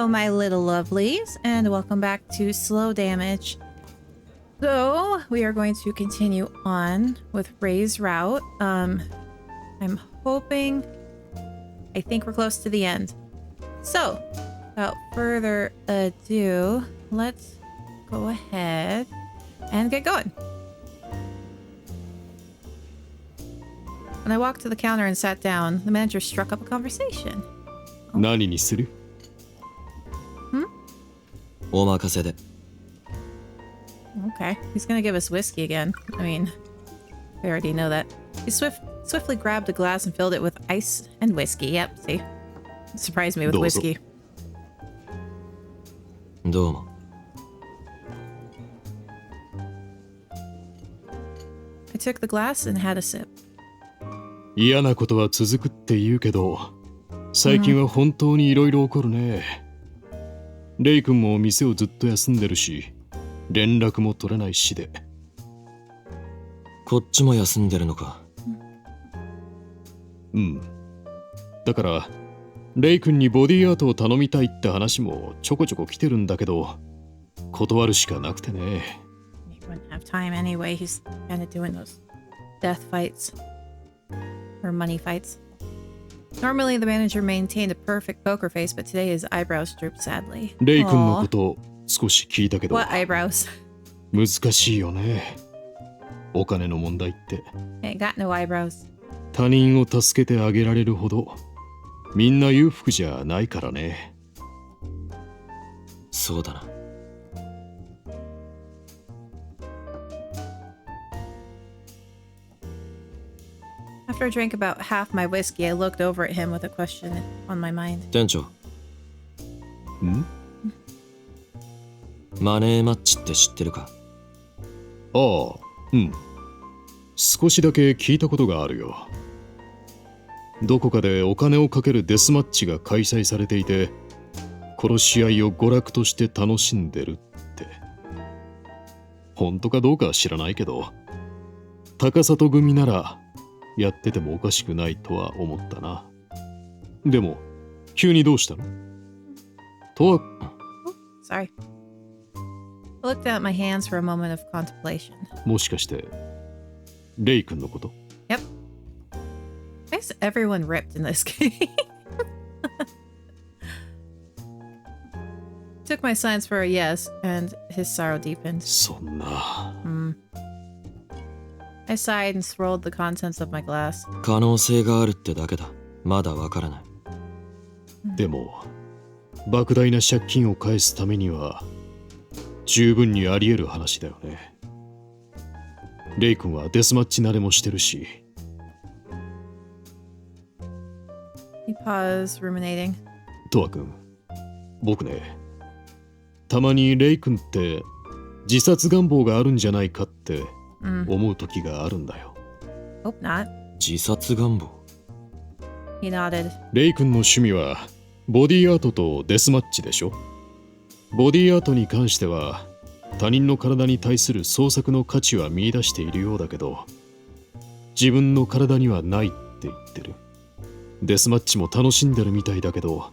Hello, my little lovelies, and welcome back to Slow Damage. So, we are going to continue on with Ray's route. I'm hoping... I think we're close to the end. So, without further ado, let's go ahead and get going. When I walked to the counter and sat down, the manager struck up a conversation. Oh. 何にする? Okay, he's gonna give us whiskey again. I mean, we already know that. He swiftly grabbed a glass and filled it with ice and whiskey. Yep, see? Surprised me with whiskey. どうも. I took the glass and had a sip. 嫌なことは続くって言うけど、最近は本当にいろいろ起こるね。レイ君も店をずっと休んでるし、連絡も取れないしで。こっちも休んでるのか。うん。だから、レイ君にボディアートを頼みたいって話もちょこちょこ来てるんだけど、断るしかなくてね。He wouldn't have time anyway. He's kind of doing those death fights. Or money fights. Normally, the manager maintained a perfect poker face, but today his eyebrows drooped sadly. レイ君のこと少し聞いたけど、 What eyebrows? 難しいよね。お金の問題って。Ain't got no eyebrows. 他人を助けてあげられるほど、みんな裕福じゃないからね。そうだな。After I drank about half my whiskey, I looked over at him with a question on my mind. 店長。ん？マネーマッチって知ってるか？ああ、うん。少しだけ聞いたことがあるよ。どこかでお金をかけるデスマッチが開催されていて、殺し合いを娯楽として楽しんでるって。本当かどうかは知らないけど、高里組ならやっててもおかしくないとは思ったな。でも、急にどうしたの？とは、Sorry. I looked down at my hands for a moment of contemplation. もしかして、レイ君のこと？ Yep. Why is everyone ripped in this game? Took my silence for a yes, and his sorrow deepened. そんな。I sighed and swirled the contents of my glass. 可能性があるってだけだ。まだわからない。でも、莫大な借金を返すためには、十分にあり得る話だよね。レイ君はデスマッチ慣れもしてるし。He paused, ruminating. トワ君、僕ね、たまにレイ君って自殺願望があるんじゃないかって思う時があるんだよ。Hope not. 自殺願望。He nodded. レイ君の趣味はボディアートとデスマッチでしょ。ボディアートに関しては他人の体に対する創作の価値は見出しているようだけど、自分の体にはないって言ってる。デスマッチも楽しんでるみたいだけど、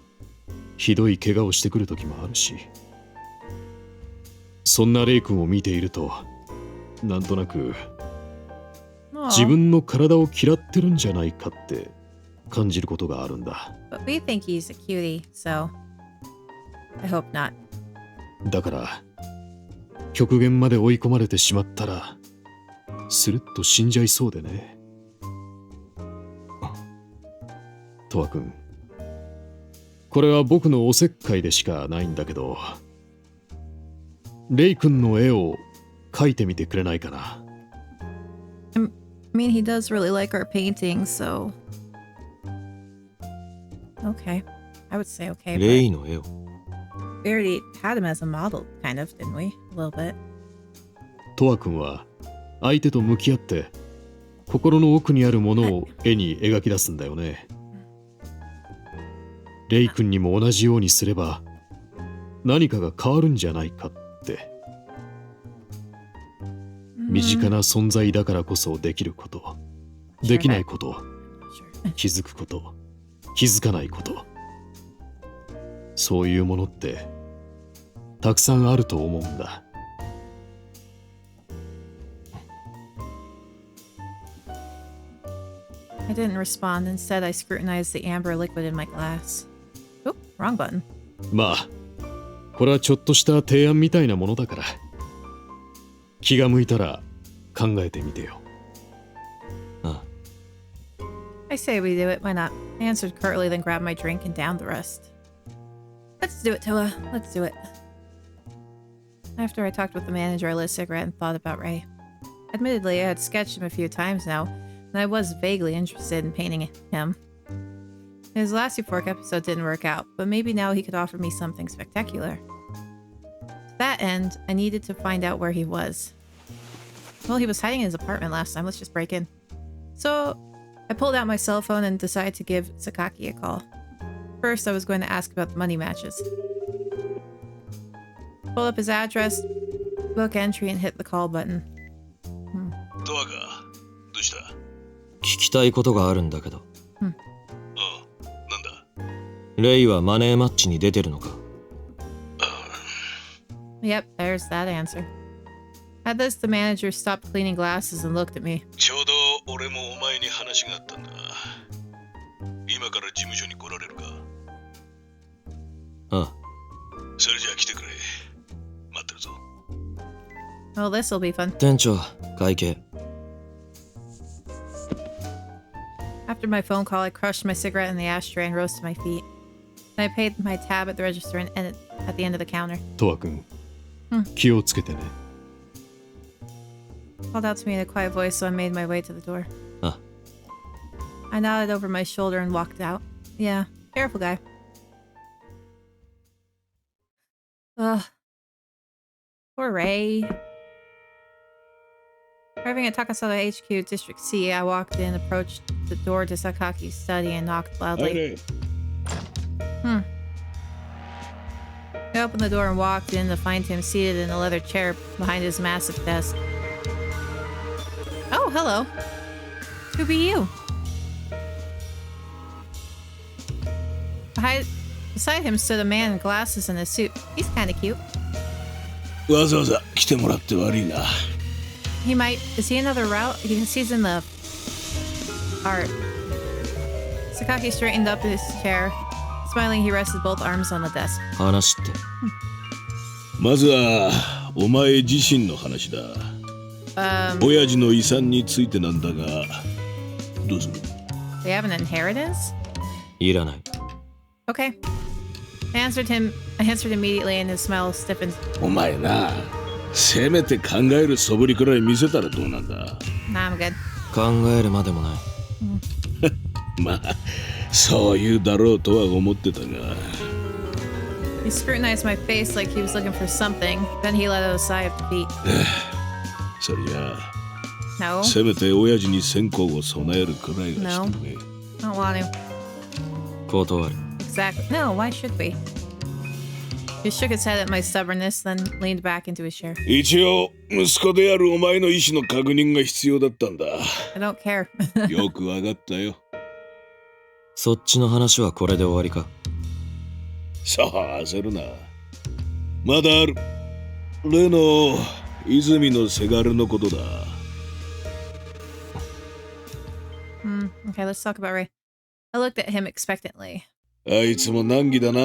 ひどい怪我をしてくる時もあるし。そんなレイ君を見ていると、なんとなく自分の体を嫌ってるんじゃないかって感じることがあるんだ。But we think he's a cutie, so I hope not. だから極限まで追い込まれてしまったらスルッと死んじゃいそうでね。トワ君、これは僕のおせっかいでしかないんだけど、レイ君の絵を描いてみてくれないかな。I mean, he does really like our paintings, so okay. I would say okay. レイの絵を。We already had him as a model, kind of, didn't we? A little bit. トワ君は相手と向き合って心の奥にあるものを絵に描き出すんだよね。レイ君にも同じようにすれば何かが変わるんじゃないかって。身近な存在だからこそできること、できないこと、気づくこと、気づかないこと、そういうものってたくさんあると思うんだ。I didn't respond. Instead, I scrutinized the amber liquid in my glass. Oh, wrong button. まあこれはちょっとした提案みたいなものだから気が向いたら考えてみてよ。あ I say we do it. Why not? I answered curtly, then grabbed my drink and downed the rest. Let's do it, Toa. Let's do it. After I talked with the manager, I lit a cigarette and thought about Ray. Admittedly, I had sketched him a few times now, and I was vaguely interested in painting him. His last euphoric episode didn't work out, but maybe now he could offer me something spectacular. To that end, I needed to find out where he was. Well, he was hiding in his apartment last time. Let's just break in. So, I pulled out my cell phone and decided to give Sakaki a call. First, I was going to ask about the money matches. Pulled up his address, book entry, and hit the call button. ドアがどうした？聞きたいことがあるんだけど。なんだ？レイはマネーマッチに出てるのか？ Yep, there's that answer. At this, the manager stopped cleaning glasses and looked at me. ちょうど俺もお前に話があったんだ。今から事務所に来られるか？ああ、それじゃあ来てくれ。待ってるぞ。Well, this'll be fun. 店長、会計。After my phone call, I crushed my cigarette in the ashtray and rose to my feet. Then I paid my tab at the register and ended at the end of the counter. トワ君、うん気をつけてね。Called out to me in a quiet voice, so I made my way to the door. あ、 I nodded over my shoulder and walked out. Yeah, careful guy. Ugh. Poor Ray. Arriving at Takasaga HQ, District C, I walked in, approached the door to Sakaki's study, and knocked loudly. I opened the door and walked in to find him seated in a leather chair behind his massive desk. Oh, hello. Who be you? Beside him stood a man in glasses and a suit. He's kind of cute. わざわざ来てもらって悪いな。He might... Is he another route? He's in the... art. Sakaki straightened up his chair. Smiling, he rested both arms on the desk. 話って。まずはお前自身の話だ。親父の遺産についてなんだが、どうする？ They have an inheritance? いらない。Okay. I answered immediately and his smile stiffened. お前な、せめて考える素振りくらい見せたらどうなんだ？ Nah, I'm good. 考えるまでもない。まあ、そういうだろうとは思ってたが。He scrutinized my face like he was looking for something. Then he let out a sigh of defeat. そりゃ、 No. せめて親父に線香を備えるくらいがしてくれ。 I don't want to. 断る。Exactly. No, why should we? He shook his head at my stubbornness, then leaned back into his chair. 一応、息子であるお前の意思の確認が必要だったんだ。I don't care. よくわかったよ。そっちの話はこれで終わりか。さあ、焦るな。まだある。例の泉のせがれのことだ。Okay, let's talk about Ray. I looked at him expectantly. あいつも難儀だな。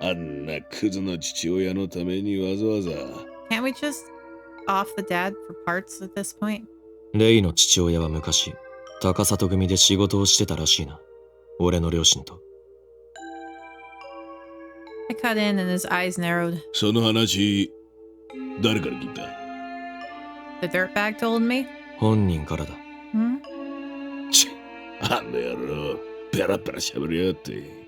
あんなクズの父親のためにわざわざ。Can't we just off the dad for parts at this point? レイの父親は昔、高里組で仕事をしてたらしいな。俺の両親と。I cut in and his eyes narrowed. その話、誰から聞いた？ The dirtbag told me? 本人からだ。ちあんな野郎、ペラペラ喋りやがって。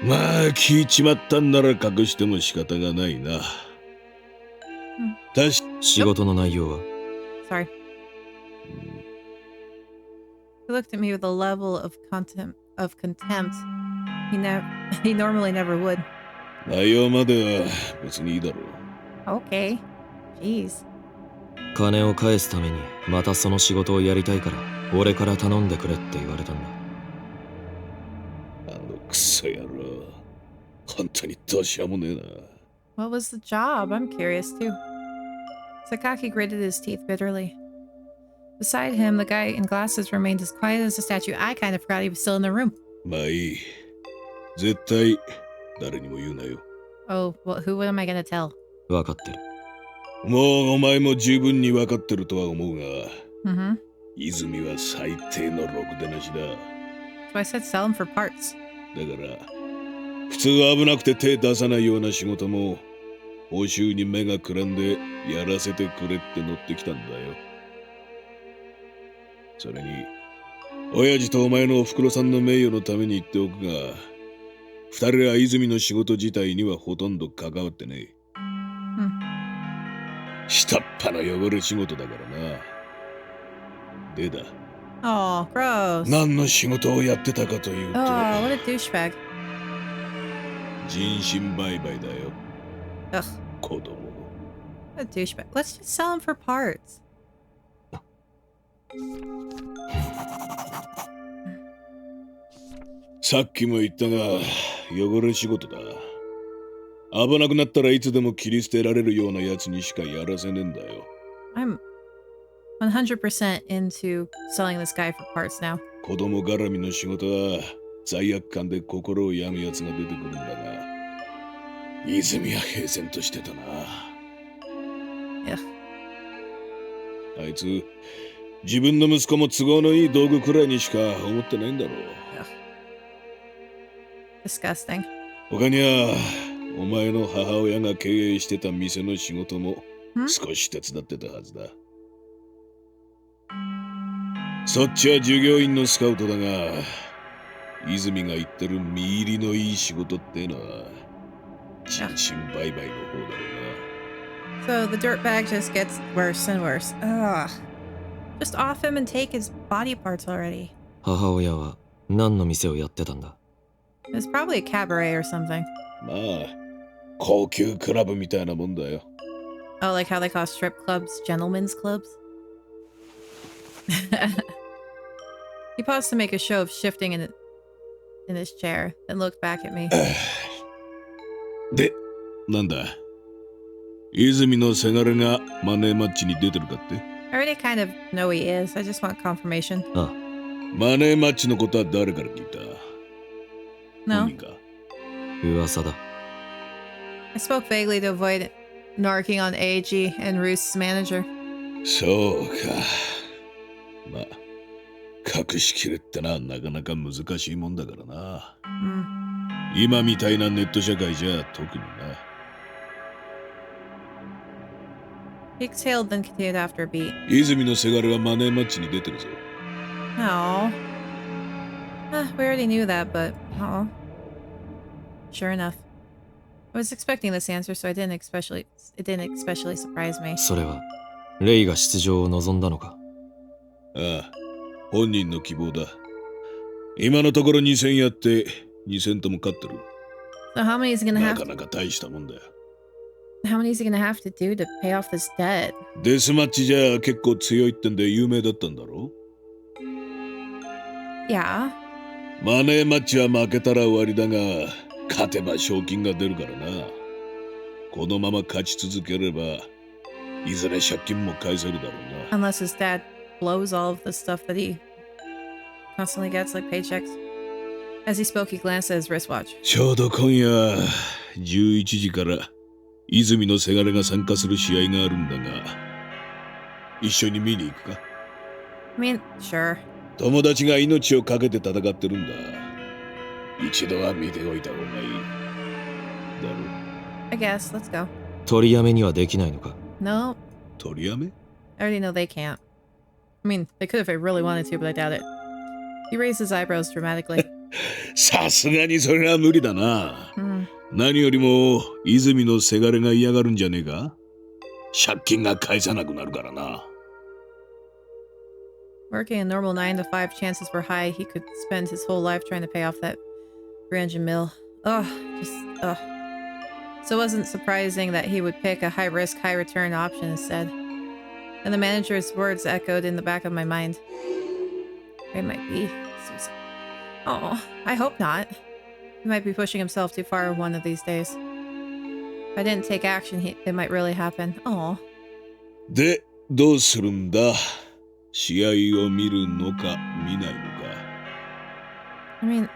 まあ、聞いちまったんなら隠しても仕方がないな。仕事の内容は？ Sorry. He looked at me with a level of contempt he normally never would. 内容までは別にいいだろう。Okay. Jeez. 金を返すためにまたその仕事をやりたいから俺から頼んでくれって言われたんだ。あのクソ野郎。本当にどうしようもねえな。 What was the job? I'm curious too. Sakaki gritted his teeth bitterly. Beside him, the guy in glasses remained as quiet as a statue. I kind of forgot he was still in the room. まあいい。絶対誰にも言うなよ。 Oh, well, who am I gonna tell? わかってる。もうお前も十分に分かってるとは思うが、Mm-hmm. 泉は最低のろくでなしだ。 So I said sell him for parts. だから普通は危なくて手出さないような仕事も報酬に目がくらんでやらせてくれって乗ってきたんだよ。それに親父とお前のおふくろさんの名誉のために言っておくが、二人は泉の仕事自体にはほとんど関わってねえ。下っ端の汚れ仕事だからな。でだ。 Oh, gross. 何の仕事をやってたかというと、 Oh, what a douchebag. 人身売買だよ。 Ugh, 子供の。 what a douchebag. Let's just sell him for parts. さっきも言ったが、汚れ仕事だ。危なくなったらいつでも切り捨てられるようなやつにしかやらせねえんだよ。 I'm 100% into selling this guy for parts now. 子供絡みの仕事は罪悪感で心を病むやつが出てくるんだが、泉は平然としてたな。 Ugh. あいつ自分の息子も都合のいい道具くらいにしか思ってないんだろう。 Disgusting. 他にはお前の母親が経営してた店の仕事も少し手伝ってたはずだ。そっちは従業員のスカウトだが、泉が言ってる身入りのいい仕事ってのは人身売買の方だろうな。 So the dirtbag just gets worse and worse. Ugh. Just off him and take his body parts already. 母親は何の店をやってたんだ？ It's probably a cabaret or something. まあ高級クラブみたいなもんだよ。 Oh, like how they call strip clubs gentlemen's clubs? He paused to make a show of shifting in his chair, then looked back at me. で、なんだ泉のせがれがマネーマッチに出てるかって？ I already kind of know he is. I just want confirmation. ああ、マネーマッチのことは誰から聞いた？ No. 本人か？ 噂だ。 I spoke vaguely to avoid narking on AG and Ruth's manager. そうか。まあ隠しきれってなかなか難しいもんだからな。 今みたいなネット社会じゃ特にな。 He exhaled, then continued after a beat. 泉のせがれはマネーマッチに出てるぞ。 Oh. We already knew that, but oh. Sure enough. I was expecting this answer, so it didn't especially surprise me. それはレイが出場を望んだのか？ああ、本人の希望だ。今のところ2戦やって2戦とも勝ってる。 So how many is he gonna な have? かなか大したもんだよ。 How many is he gonna have to do to pay off this debt? デスマッチじゃ結構強いってんで有名だったんだろ？ Yeah. マネーマッチは負けたら終わりだが、勝てば賞金が出るからな。このまま勝ち続ければ、いずれ借金も返せるだろうな。 Unless his dad blows all of the stuff that he constantly gets, like paychecks. As he spoke, he glanced at his wristwatch. ちょうど今夜11時から泉のせがれが参加する試合があるんだが、一緒に見に行くか？ I mean, sure. 友達が命を懸けて戦ってるんだ。一度は見ておいた方がいい。だろ？ I guess. Let's go. 取りやめにはできないのか？ No. 取りやめ？ I already know they can't. I mean, they could if they really wanted to, but I doubt it. He raised his eyebrows dramatically. さすがにそれは無理だな。何よりも泉のせがれが嫌がるんじゃねえか？借金が返さなくなるからな。 Working a normal 9 to 5, chances were high he could spend his whole life trying to pay off that 300 mil. Ugh, ugh. So it wasn't surprising that he would pick a high-risk, high-return option instead. And the manager's words echoed in the back of my mind. It might be suicide. Oh, I hope not. He might be pushing himself too far one of these days. If I didn't take action, it might really happen. Aw. で、どうするんだ？試合を見るのか見ないのか。I mean,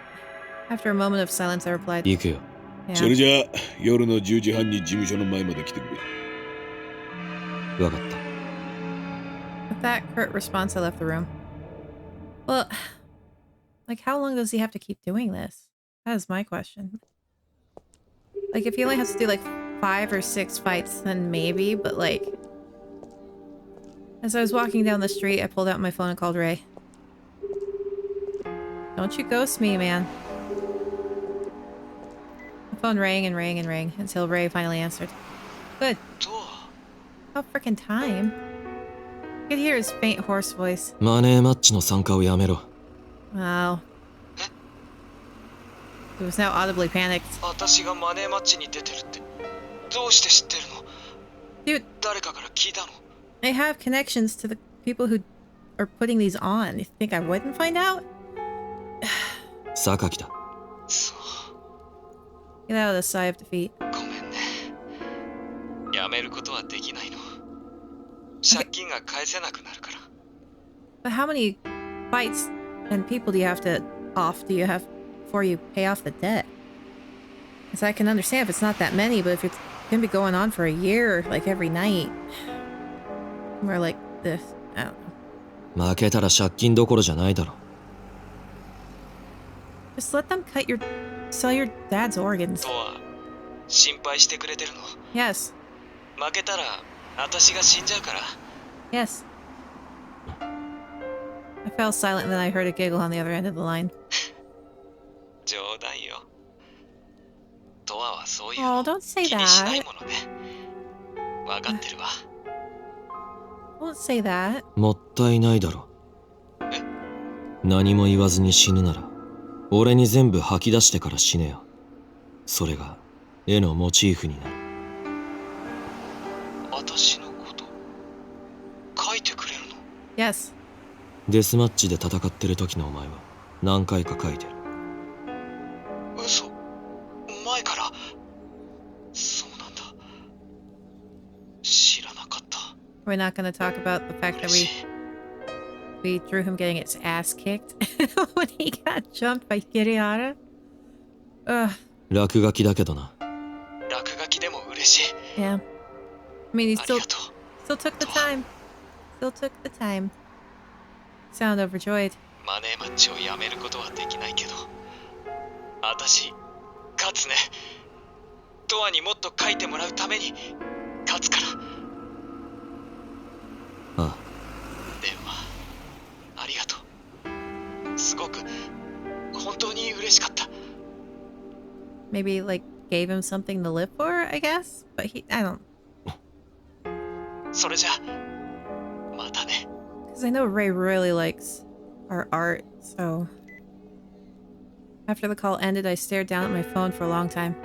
after a moment of silence, I replied, 行くよ。それ yeah. じゃあ夜の10時半に事務所の前まで来てくれ。わかった。With that curt response, I left the room. Well, like, how long does he have to keep doing this? That is my question. Like, if he only has to do, like, 5 or 6 fights, then maybe, but, like... As I was walking down the street, I pulled out my phone and called Ray. Don't you ghost me, man. The phone rang and rang and rang until Ray finally answered. Good. About frickin' time. I could hear his faint, hoarse voice. マネーマッチの参加をやめろ。 Wow. He was now audibly panicked. 私がマネーマッチに出てるってどうして知ってるの？ Dude, 誰かから聞いたの？ I have connections to the people who are putting these on. You think I wouldn't find out? 榊だ。 Get out of the sigh of defeat. ごめんね。やめることはできないの。借金が返せなくなるから。 But how many fights and people do you have before you pay off the debt? Because I can understand if it's not that many, but if it's gonna be going on for a year, like every night, we're like this. I don't know. 負けたら借金どころじゃないだろ。 Just let them sell your dad's organs. とは心配してくれてるの。 Yes. 負けたら私が死んじゃうから。 Yes. I fell silent and then I heard a giggle on the other end of the line. 冗談よ。とわはそういう Oh, の don't say 気にしない that. ものね。わかってるわ。 Don't say that. もったいないだろ。何も言わずに死ぬなら、俺に全部吐き出してから死ねよ。それが絵のモチーフになる。私のこと書いてくれるの？ Yes. デスマッチで戦ってる時のお前は何回か書いてる。嘘。前から。そうなんだ。知らなかった。 We're not going to talk about the fact that we drew him getting his ass kicked when he got jumped by Kirihara. Ugh. 落書きだけどな。落書きでも嬉しい。 Yeah. I mean, he あり still がとう。 took the time. Still took the time. Sound overjoyed. マネーマッチをやめることはできないけど、私勝つね。ドアにもっと書いてもらうために勝つから。ああ。では、ありがとう。すごく本当に嬉しかった。 Maybe like gave him something to live for, I guess. But I don't. それじゃ、またね。 Because I know Ray really likes our art, so... After the call ended, I stared down at my phone for a long time.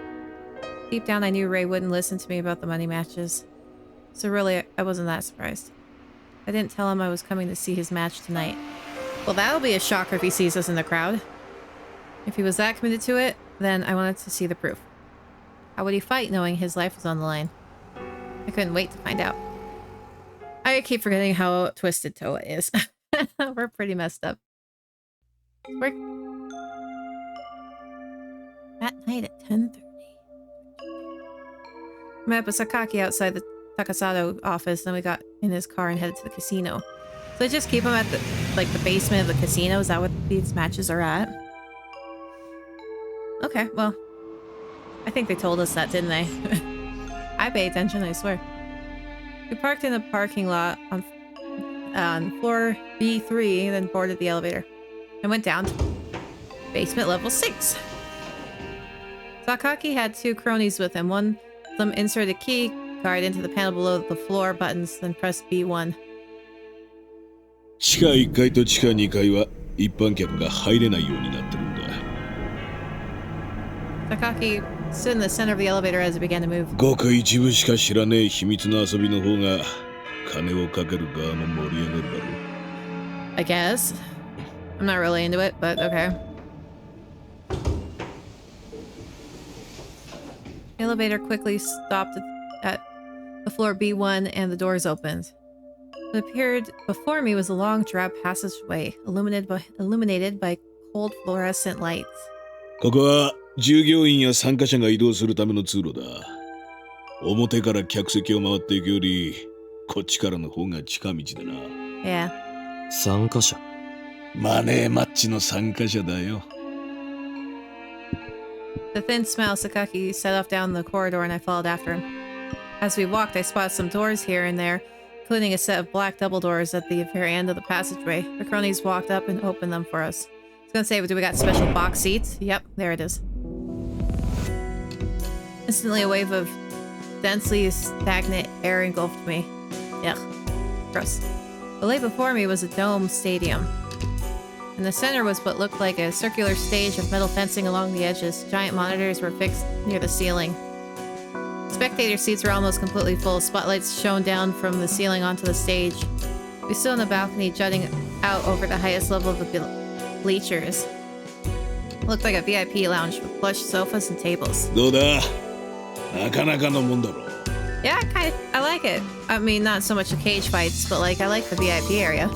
Deep down, I knew Ray wouldn't listen to me about the money matches. So really, I wasn't that surprised. I didn't tell him I was coming to see his match tonight. Well, that'll be a shocker if he sees us in the crowd. If he was that committed to it, then I wanted to see the proof. How would he fight knowing his life was on the line? I couldn't wait to find out. I keep forgetting how twisted Toa is. We're pretty messed up. We're... At night at 10:30. I met up with Sakaki outside the Takasato office, then we got in his car and headed to the casino. So they just keep him at the basement of the casino? Is that what these matches are at? Okay, well, I think they told us that, didn't they? I pay attention, I swear. We parked in a parking lot on floor B3, then boarded the elevator. I went down to basement level 6. Sakaki had 2 cronies with him. One of them inserted a key card into the panel below the floor buttons, then pressed B1. 地下1階と地下2階は一般客が入れないようになってるんだ。 Sakaki stood in the center of the elevator as it began to move. ごく一部しか知らねえ秘密の遊びの方が金をかける側も盛り上がるだろう。 I guess. I'm not really into it, but okay. Elevator quickly stopped at the floor B1 and the doors opened. What appeared before me was a long, drab passageway, illuminated by cold fluorescent lights. ここは従業員や参加者が移動するための通路だ。表から客席を回っていくより、こっちからの方が近道だな。Yeah. 参加者マネーマッチの参加者だよ。The thin smile Sakaki set off down the corridor and I followed after him. As we walked, I spotted some doors here and there, including a set of black double doors at the very end of the passageway. The cronies walked up and opened them for us. I was gonna say, do we got special box seats? Yep, there it is. Instantly, a wave of densely stagnant air engulfed me. Ugh. Gross. What lay before me was a dome stadium. In the center was what looked like a circular stage of metal fencing along the edges. Giant monitors were fixed near the ceiling. Spectator seats were almost completely full. Spotlights shone down from the ceiling onto the stage. We stood on the balcony jutting out over the highest level of the bleachers. It looked like a VIP lounge with plush sofas and tables. どうだ？なかなかのもんだろ。 Yeah, I like it. I mean, not so much the cage fights, but like I like the VIP area.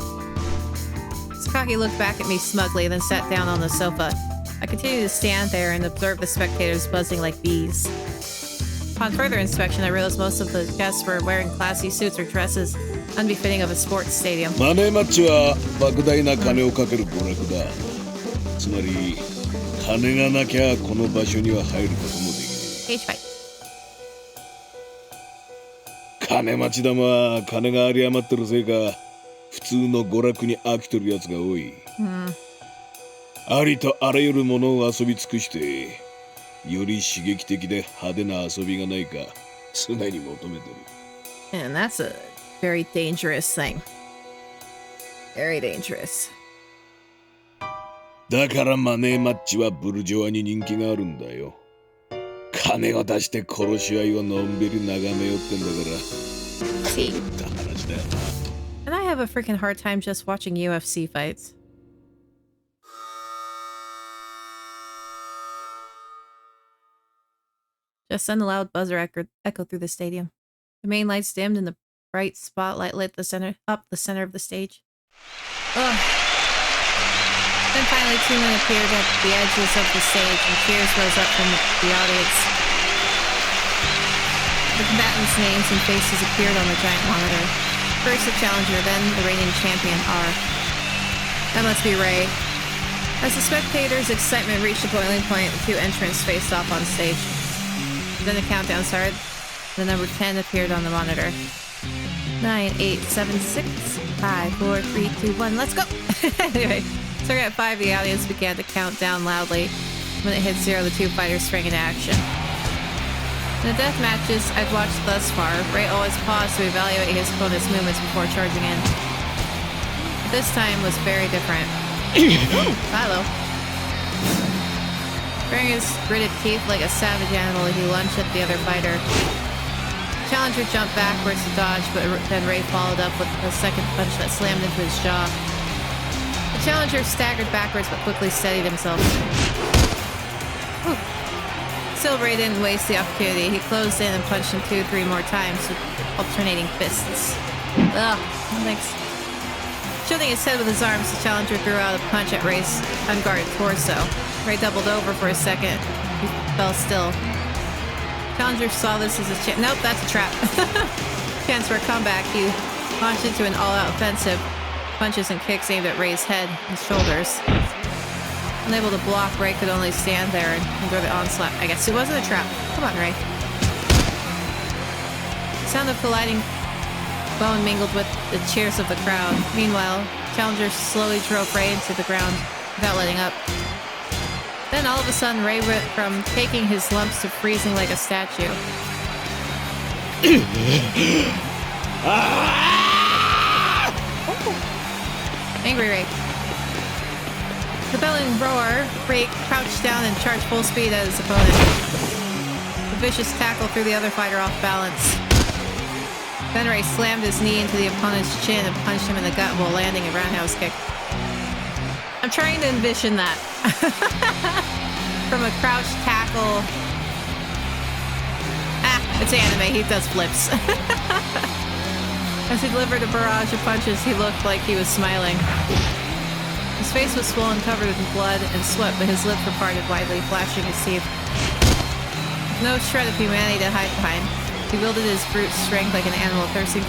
Sakaki looked back at me smugly, then sat down on the sofa. I continued to stand there and observe the spectators buzzing like bees. Upon further inspection, I realized most of the guests were wearing classy suits or dresses, unbefitting of a sports stadium. マネーマッチは莫大な金をかける娯楽だ。つまり金がなきゃこの場所には入ることもできない。 Cage fight. 金待ち玉は金が有り余ってるせいか普通の娯楽に飽きとるやつが多い。ありとあらゆるものを遊び尽くしてより刺激的で派手な遊びがないか常に求めてる。 And that's a very dangerous thing. Very dangerous. だからマネーマッチはブルジョアに人気があるんだよ。金を出して殺し合いをのんびり眺めよってんだから。 See. って話だよ。 And I have a freaking hard time just watching UFC fights. Just then a loud buzzer echoed through the stadium. The main lights dimmed and the bright spotlight lit the center of the stage. Ugh. Then finally 2 men appeared at the edges of the stage and cheers rose up from the audience. The combatants' names and faces appeared on the giant monitor. First the challenger, then the reigning champion, R. That must be Ray. As the spectators' excitement reached a boiling point, the 2 entrants faced off on stage. Then the countdown started. The number 10 appeared on the monitor. 9, 8, 7, 6, 5, 4, 3, 2, 1, let's go! Anyway, starting at 5, the audience began to count down loudly. When it hit 0, the 2 fighters sprang into action. In the death matches I'd watched thus far, Ray always paused to evaluate his opponent's movements before charging in. But this time was very different. Hello. Baring his gritted teeth like a savage animal, he lunged at the other fighter. The challenger jumped backwards to dodge, but then Ray followed up with a second punch that slammed into his jaw. The challenger staggered backwards but quickly steadied himself. Whew. Still, Ray didn't waste the opportunity. He closed in and punched him 2-3 more times with alternating fists. Ugh, thanks. Shielding his head with his arms, the challenger threw out a punch at Ray's unguarded torso. Ray doubled over for a second. He fell still. Challenger saw this as a chance. Nope, that's a trap. Chance for a comeback. He launched into an all-out offensive. Punches and kicks aimed at Ray's head and shoulders. Unable to block, Ray could only stand there and endure the onslaught. I guess it wasn't a trap. Come on, Ray. The sound of colliding bone mingled with the cheers of the crowd. Meanwhile, Challenger slowly drove Ray into the ground without letting up. Then all of a sudden, Ray went from taking his lumps to freezing like a statue. Oh. Angry Ray. The bellowing roar, Ray crouched down and charged full speed at his opponent. A vicious tackle threw the other fighter off balance. Then Ray slammed his knee into the opponent's chin and punched him in the gut while landing a roundhouse kick. I'm trying to envision that. From a crouch tackle It's anime, he does flips. As he delivered a barrage of punches, he looked like he was smiling. His face was swollen, covered in blood and sweat, but his lips were parted widely, flashing his teeth. No shred of humanity to hide behind. He wielded his brute strength like an animal, thirsting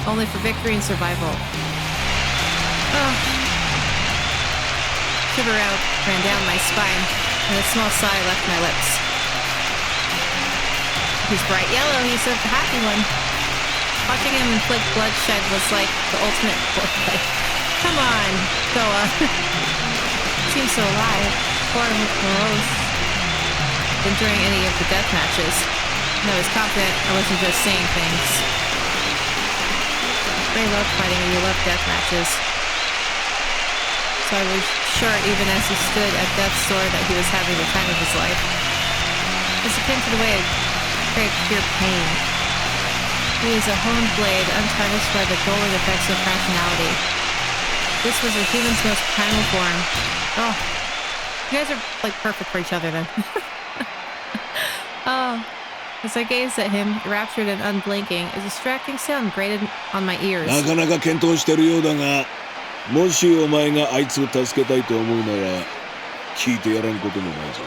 only for victory and survival. Oh. Shiver ran down my spine, and a small sigh left my lips. He's bright yellow, he's a happy one. Watching him inflict bloodshed was like the ultimate foreplay. Come on, Goa. Seems so alive. Poor morose. During any of the death matches. And I was confident I wasn't just saying things. Ray loved fighting and he loved death matches. So I was sure even as he stood at death's door that he was having the time of his life. It's akin to the way I crave pure pain. He is a honed blade, untarnished by the golden effects of rationality. This was a human's most primal form. Oh, you guys are like perfect for each other then. Oh, as I gazed at him, raptured and unblinking, a distracting sound grated on my ears. なかなか検討してるようだが、もしお前があいつを助けたいと思うなら、聞いてやらんこともないぞ。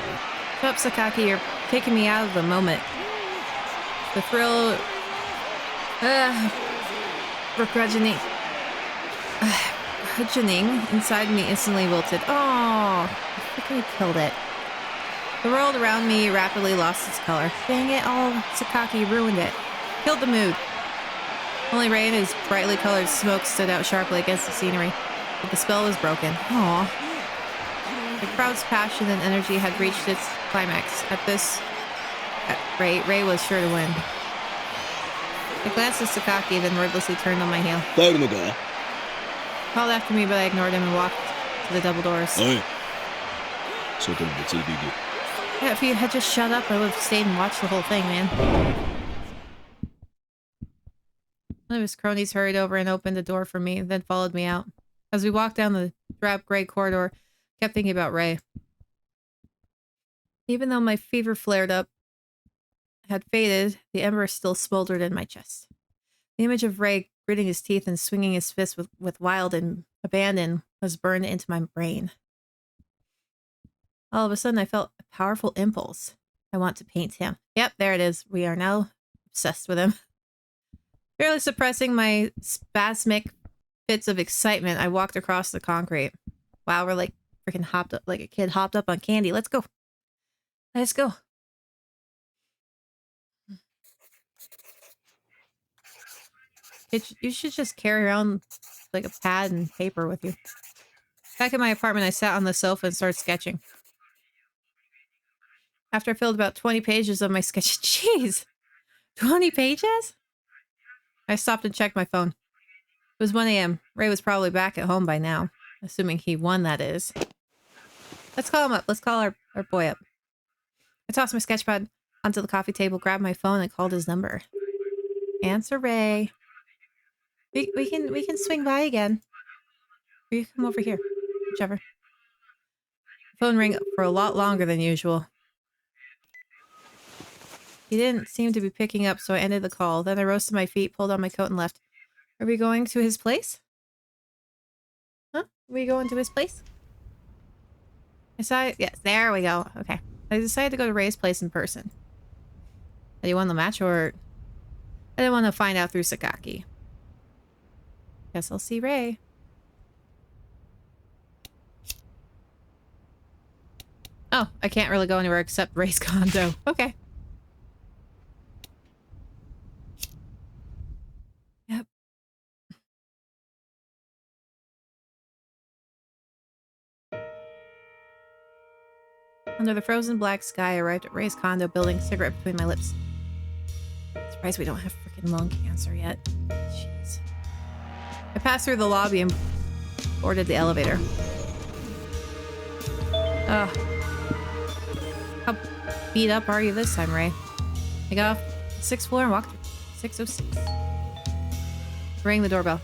Shut up, Sakaki, you're taking me out of the moment. The thrill... begrudging inside me instantly wilted. Oh, I freaking killed it. The world around me rapidly lost its color. Dang it, Sakaki ruined it. Killed the mood. Only Ray and his brightly colored smoke stood out sharply against the scenery. But the spell was broken. Aww. The crowd's passion and energy had reached its climax. At this rate, Ray was sure to win. I glanced at Sakaki, then wordlessly turned on my heel. Called after me, but I ignored him and walked to the double doors. Yeah, if you had just shut up, I would have stayed and watched the whole thing, man. One of his cronies hurried over and opened the door for me, then followed me out. As we walked down the drab gray corridor, I kept thinking about Ray. Even though my fever flared up, had faded, the ember still smoldered in my chest. The image of Ray gritting his teeth and swinging his fist with wild and abandon was burned into my brain. All of a sudden, I felt a powerful impulse. I want to paint him. Yep, there it is. We are now obsessed with him. Barely suppressing my spasmic fits of excitement, I walked across the concrete. Wow, we're like freaking hopped up, like a kid hopped up on candy. Let's go. Let's go. You should just carry around like a pad and paper with you. Back in my apartment, I sat on the sofa and started sketching. After I filled about 20 pages of my sketch, jeez, 20 pages? I stopped and checked my phone. It was 1 a.m. Ray was probably back at home by now, assuming he won, that is. Let's call him up. Let's call our boy up. I tossed my sketchpad onto the coffee table, grabbed my phone, and called his number. Answer, Ray. We can swing by again. Or you come over here. Whichever. The phone rang for a lot longer than usual. He didn't seem to be picking up, so I ended the call. Then I rose to my feet, pulled on my coat, and left. Are we going to his place? Huh? Are we going to his place? Yes, there we go. Okay. I decided to go to Ray's place in person. Did he won the match, or... I didn't want to find out through Sakaki. Guess I'll see Ray. Oh, I can't really go anywhere except Ray's condo. Okay. Yep. Under the frozen black sky, I arrived at Ray's condo, building a cigarette between my lips. Surprised we don't have freaking lung cancer yet. Jeez. I passed through the lobby and boarded the elevator. Ugh. How beat up are you this time, Ray? I got off the 6th floor and walked through 606. Rang the doorbell.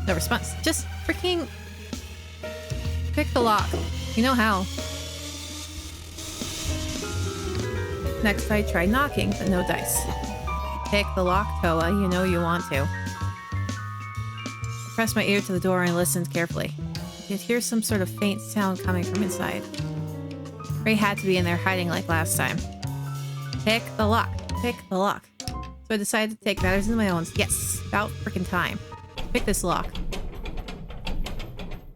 No response. Just freaking pick the lock. You know how. Next, I tried knocking, but no dice. Pick the lock, Toa. You know you want to. I pressed my ear to the door and listened carefully. I could hear some sort of faint sound coming from inside. Ray had to be in there hiding like last time. Pick the lock. Pick the lock. So I decided to take matters into my own. Yes, about freaking time. Pick this lock.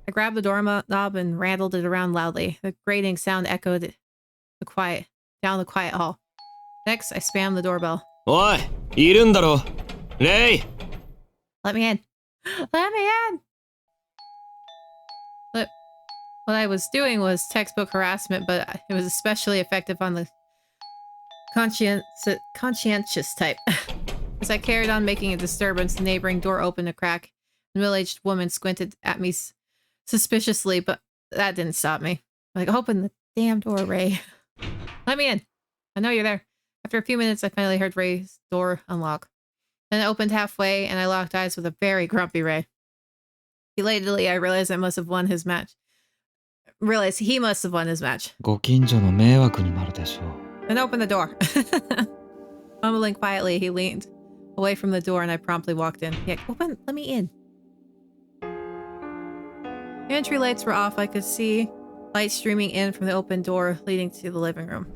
I grabbed the doorknob and rattled it around loudly. The grating sound echoed down the quiet hall. Next, I spammed the doorbell. Oi! いるんだろ! Ray! Let me in. Let me in! But what I was doing was textbook harassment, but it was especially effective on the conscientious type. As I carried on making a disturbance, the neighboring door opened a crack. A middle-aged woman squinted at me suspiciously, but that didn't stop me. Like, open the damn door, Ray. Let me in. I know you're there. After a few minutes, I finally heard Ray's door unlock. Then it opened halfway, and I locked eyes with a very grumpy Ray. Belatedly, I realized he must have won his match. Then open the door. Mumbling quietly, he leaned away from the door, and I promptly walked in. Yeah, let me in. The entry lights were off. I could see light streaming in from the open door leading to the living room.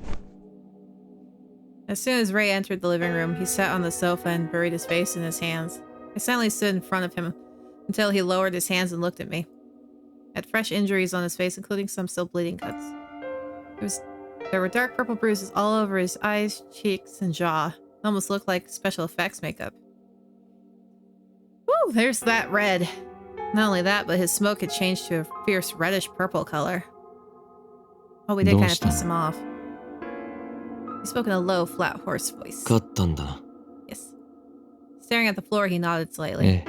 As soon as Ray entered the living room, he sat on the sofa and buried his face in his hands. I silently stood in front of him until he lowered his hands and looked at me. He had fresh injuries on his face, including some still bleeding cuts. There were dark purple bruises all over his eyes, cheeks, and jaw. It almost looked like special effects makeup. Woo, there's that red. Not only that, but his smoke had changed to a fierce reddish purple color. Oh, we did kind of piss him off. He spoke in a low, flat, hoarse voice. 勝ったんだな。 Yes. Staring at the floor, he nodded slightly.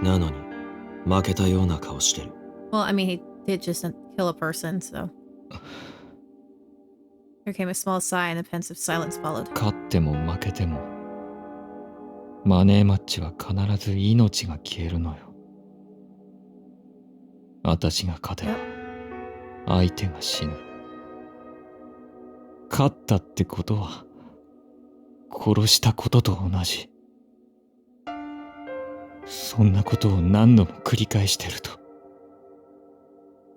なのに、負けたような顔してる。 Well, I mean, he did just kill a person, so... There came a small sigh and a pensive silence followed. 勝っても負けてもマネーマッチは必ず命が消えるのよ。私が勝てば相手が死ぬ。勝ったってことは殺したことと同じ。そんなことを何度も繰り返してると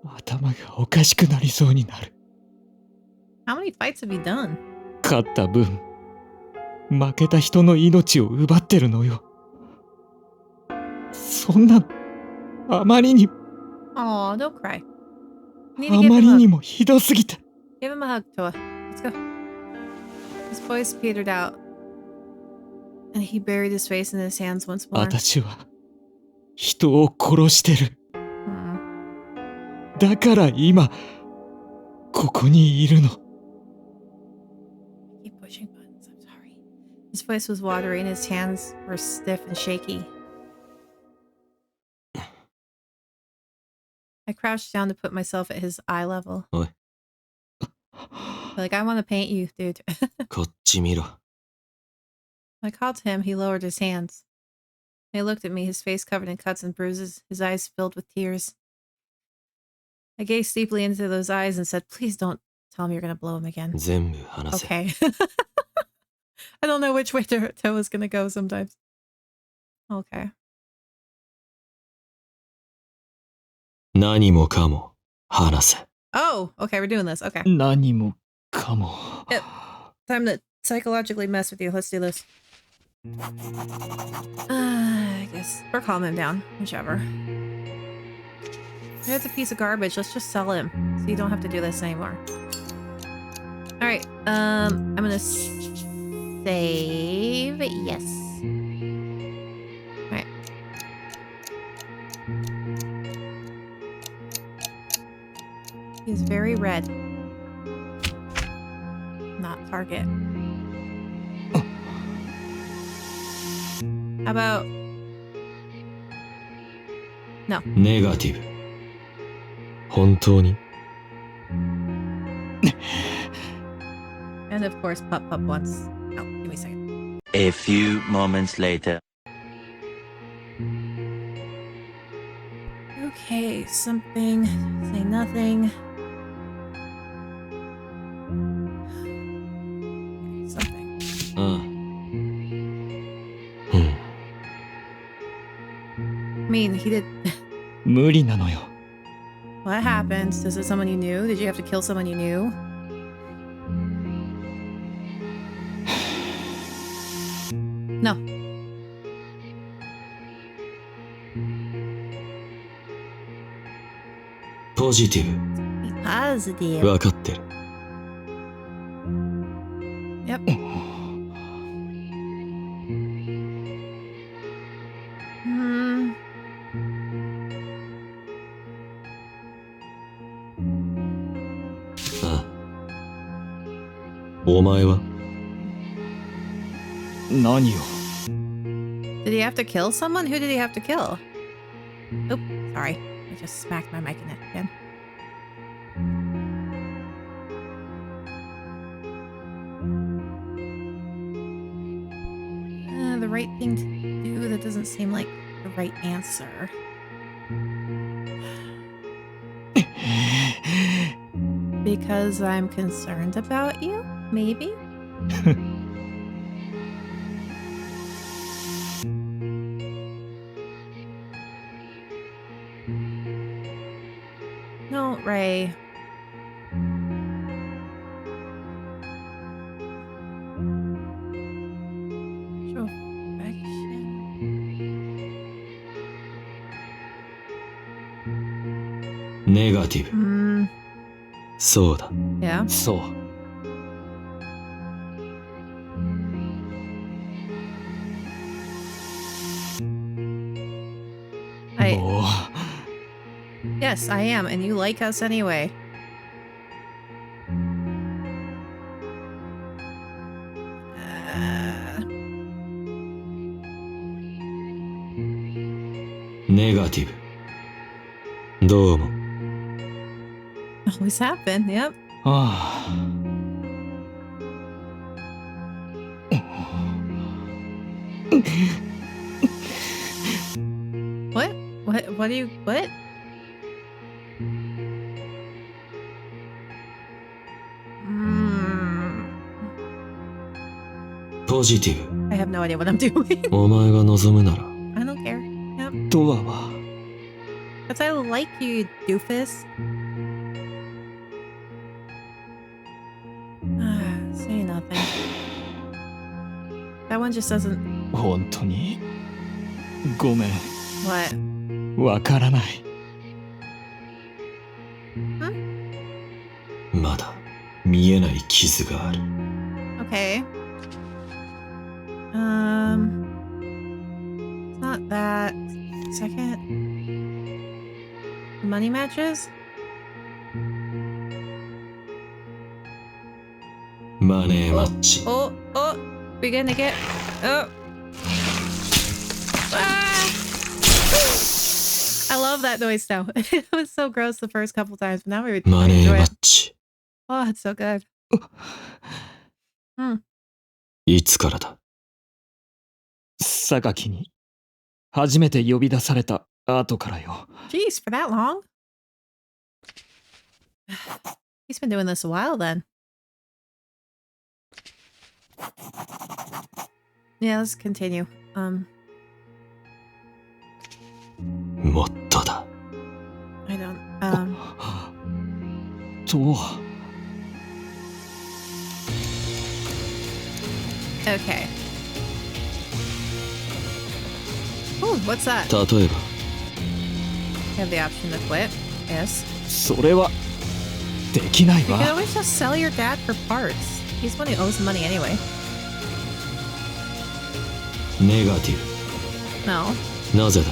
頭がおかしくなりそうになる。How many fights have you done? 勝った分負けた人の命を奪ってるのよ。そんなあまりに Aw, don't cry. あまりにもひどすぎて。 Give him a hug, Toa. Let's go. His voice petered out, and he buried his face in his hands once more. 私は人を殺してる。だから今ここにいるの。Keep pushing buttons. I'm sorry. His voice was watery, and his hands were stiff and shaky. I crouched down to put myself at his eye level. おい。 Like, I want to paint you, dude. こっち見ろ。 I called to him. He lowered his hands. He looked at me, his face covered in cuts and bruises, his eyes filled with tears. I gazed deeply into those eyes and said, please don't tell me you're going to blow him again. 全部話せ。 Okay. I don't know which way Toa's going to go sometimes. Okay. 何もかも話せ。 Oh, okay, we're doing this. Okay. 何もかも。 Yep. Time to psychologically mess with you. Let's do this. I guess. Or calm him down. Whichever. It's a piece of garbage. Let's just sell him. So you don't have to do this anymore. Alright. I'm gonna save. Yes. Alright. He's very red. Not target. How about... No. ネガティブ。本当に And of course, pup once. Oh, give me a second. A few moments later. Okay, something. Say nothing. mean, he did. 無理なのよ。 What happened? Is it someone you knew? Did you have to kill someone you knew? No. ポジティ Be positive. ブ。わかってる。 Yep. Hmm. ああ。お前は 何よ。 Did he have to kill someone? Who did he have to kill? Oh, sorry. I just smacked my mic in it again. The right thing to do, that doesn't seem like the right answer. Because I'm concerned about you? Maybe? No, Ray. Show affection. ネガティブ。 Hmm. そうだ。 Yeah. そう。 もう Yes, I am, and you like us anyway. Uh, ネガティブ。どうも。 always happen. Yep. ああ。 What? What do you? What? Hmm. ポジティ I have no idea what I'm doing. ブ。お前が望むなら。 I don't care. Yep. ドアは That's I like you, you doofus. Say nothing. That one just doesn't. 本当にごめん。 What? わからない。まだ見えない傷がある。 Okay. It's not that. Second. Money matches? マネーマッチ。 Oh, we're gonna get. Oh. Ah! I love that noise now. It was so gross the first couple times, but now we マネー enjoy マ it. ッチ。 Oh, it's so good. いつからだ。榊に初めて呼び出された後からよ。 Jeez, for that long? He's been doing this a while then. Yeah, let's continue. もっとだ。 I don't. と Okay. Oh, what's that? 例えば、 You have the option to quit. Yes. それはできない You can わ。 always just sell your dad for parts. He's the one who owes the money anyway. ネガティ No. ブ。なぜだ。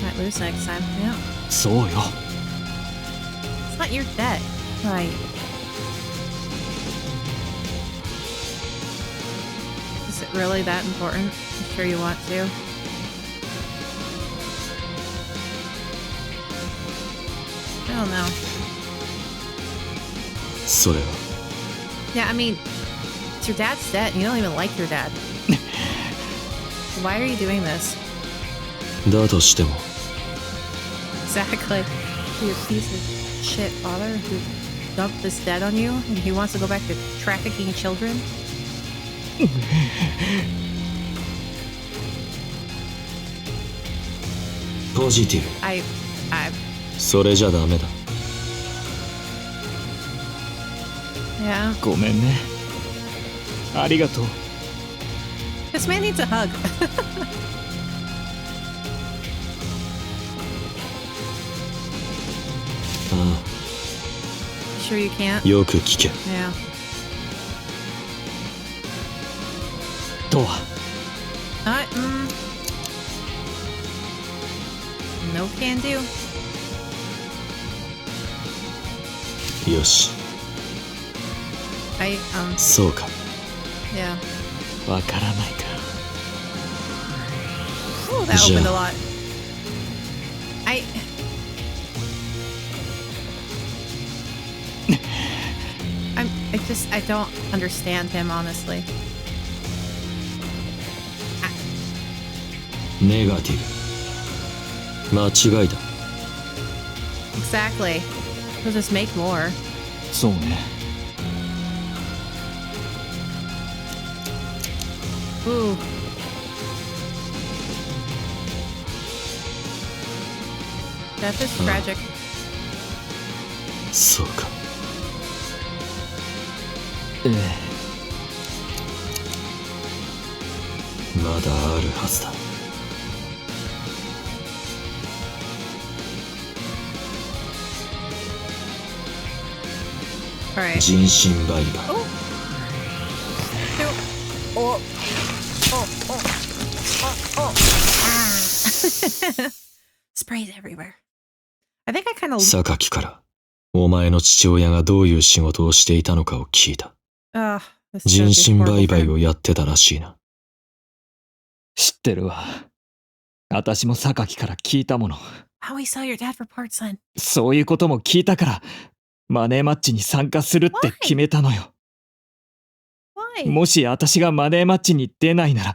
Might lose next time. Yeah. そうよ。 It's not your debt. Right. Is it really that important? I'm sure you want to. I don't know. それは Yeah, I mean, it's your dad's debt and you don't even like your dad. Why are you doing this? だとしても Exactly. Your piece of shit father who dumped this debt on you and he wants to go back to trafficking children? ポジティブ。 I それじゃダメだ。 yeah. ごめんね。ありがとう。 This man needs a hug. あ Sure you can't? あ、よく聞け。 Yeah. とは No can do. よし、 I そうか。 yeah. わからないか。 Oh, that Yeah. opened a lot. I don't understand him, honestly. ネガティブ。間違いだ。 Exactly. He'll just make more. そうね。 Ooh. Death is tragic. そうか。えまだあるはずだ。 Alright. 人身売買。 Oh. Oh. Ah. Sprays everywhere. I think I kind of. 榊からお前の父親がどういう仕事をしていたのかを聞いた。 This 人 joke is 身 horrible 売 for 買 him. をやってたらしいな。知ってるわ。私も榊から聞いたもの。 How we sell your dad for parts, son? そういうことも聞いたから、マネーマッチに参加するって決めたのよ。 Why? もし私がマネーマッチに出ないなら、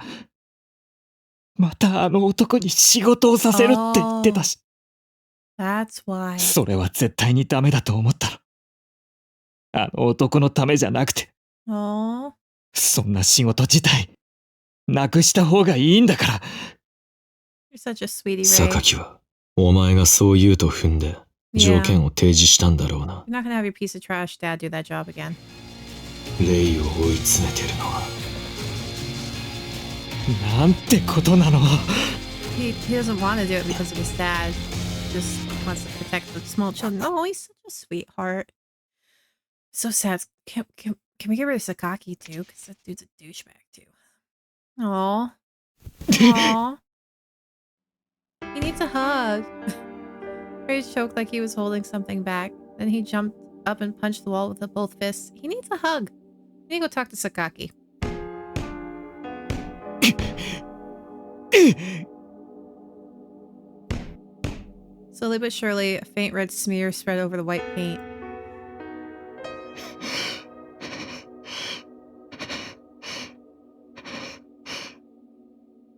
またあの男に仕事をさせるって言ってたし、 That's why. それは絶対にダメだと思ったの。あの男のためじゃなくて、 Oh. そんな仕事自体、なくした方がいいんだから。 You're such a sweetie, Ray. 榊はお前がそう言うと踏んで条件を提示したんだろうな。 You're not gonna have your piece of trash dad do that job again. レイを追い詰めてるのはなんてことなの。 He doesn't want to do it because of his dad. He just wants to protect the small children. Oh, he's such a sweetheart. So sad. Can we get rid of Sakaki too? Because that dude's a douchebag too. Aw. Aw. He needs a hug. Ray choked like he was holding something back. Then he jumped up and punched the wall with both fists. He needs a hug. I need to go talk to Sakaki. Slowly but surely, a faint red smear spread over the white paint.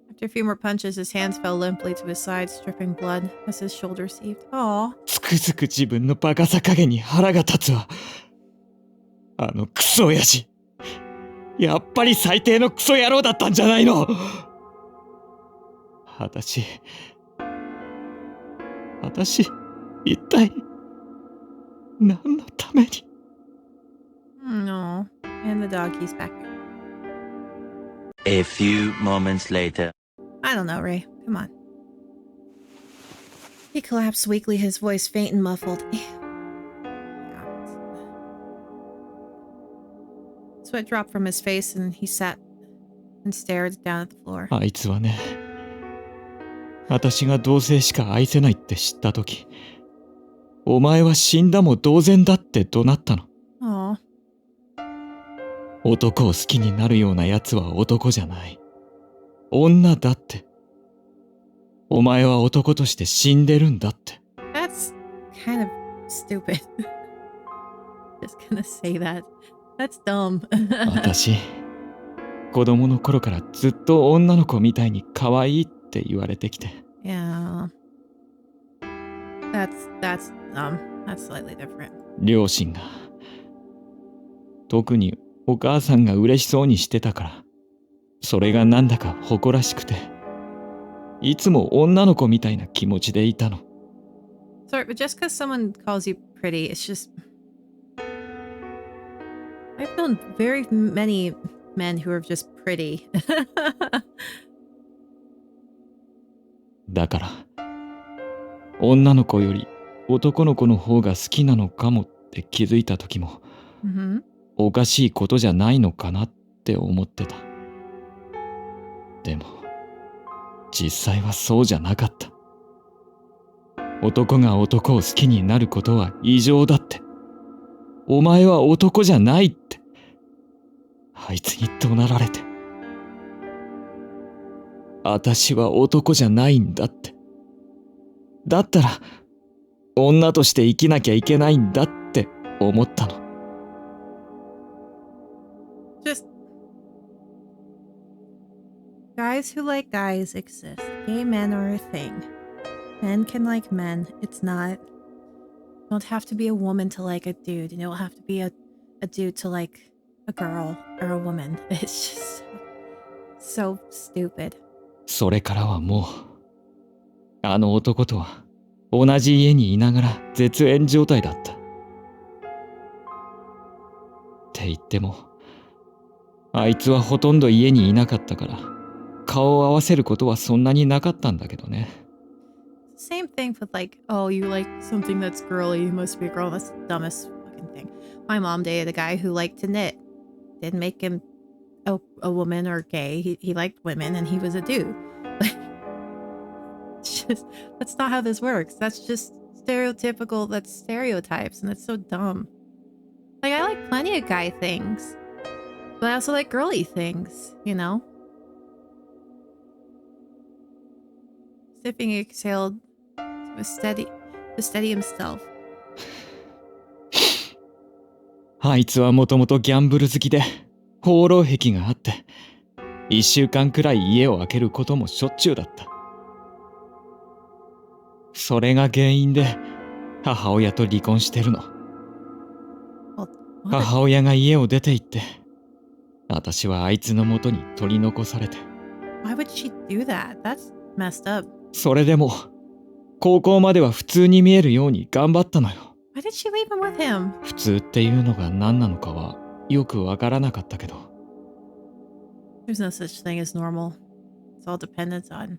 After a few more punches, his hands fell limply to his sides, dripping blood as his shoulders heaved. Aww. つくづく自分のバカさ加減に腹が立つわ。あのクソ親父。やっぱり最低のクソ野郎だったんじゃないの。私、一体、何のために。 No. And the dog, he's back there. A few moments later. I don't know, Ray. Come on. He collapsed weakly, his voice faint and muffled. Sweat dropped from his face and he sat and stared down at the floor. あいつはね、私が同性しか愛せないって知ったとき、お前は死んだも同然だって怒鳴ったの。 Aw. 男を好きになるような奴は男じゃない。女だって。お前は男として死んでるんだって。 That's kind of stupid. Just gonna say that. That's dumb. 私、子供の頃からずっと女の子みたいに可愛いって言われてきて。Yeah. That's slightly different. 両親が。特にお母さんが嬉しそうにしてたから。それがなんだか誇らしくて。いつも女の子みたいな気持ちでいたの。 Sorry, but just because someone calls you pretty, it's just. I've known very many men who are just pretty. だから女の子より男の子の方が好きなのかもって気づいた時も、Mm-hmm. おかしいことじゃないのかなって思ってた。でも実際はそうじゃなかった。男が男を好きになることは異常だって、お前は男じゃないってあいつに怒鳴られて、私は男じゃないんだって、だったら女として生きなきゃいけないんだって思ったの。 Just. Guys who like guys exist. Gay men are a thing. Men can like men. It's not. You don't have to be a woman to like a dude. You don't have to be a dude to like a girl or a woman. It's just so stupid. それからはもうあの男とは同じ家にいながら絶縁状態だった。って言ってもあいつはほとんど家にいなかったから顔を合わせることはそんなになかったんだけどね。 Same thing with like, oh, you like something that's girly, you must be a girl. That's the dumbest fucking thing. My mom dated a guy who liked to knit. Didn't make him a woman or gay. He liked women and he was a dude. Like, it's just, that's not how this works. That's just stereotypical, that's stereotypes, and that's so dumb. Like, I like plenty of guy things, but I also like girly things, you know? Sniffing exhaled to steady himself. あいつはもともとギャンブル好きで放浪癖があって、1週間くらい家を空けることもしょっちゅうだった。それが原因で母親と離婚してるの。 What? 母親が家を出て行って、私はあいつの元に取り残されて。 Why would she do that? That's messed up. それでも高校までは普通に見えるように頑張ったのよ。 Why did she leave him with him? 普通っていうのが何なのかはよくわからなかったけど、 There's no such thing as normal. It's all dependent on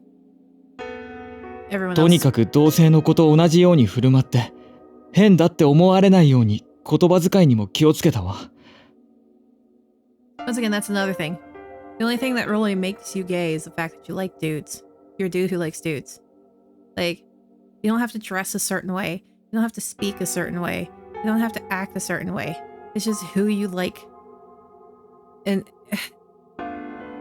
everyone とに else. かく同性の子と同じように振る舞って変だって思われないように言葉遣いにも気をつけたわ。 Once again, that's another thing. The only thing that really makes you gay is the fact that you like dudes. You're a dude who likes dudes. Like, you don't have to dress a certain way. You don't have to speak a certain way. You don't have to act a certain way. It's just who you like. And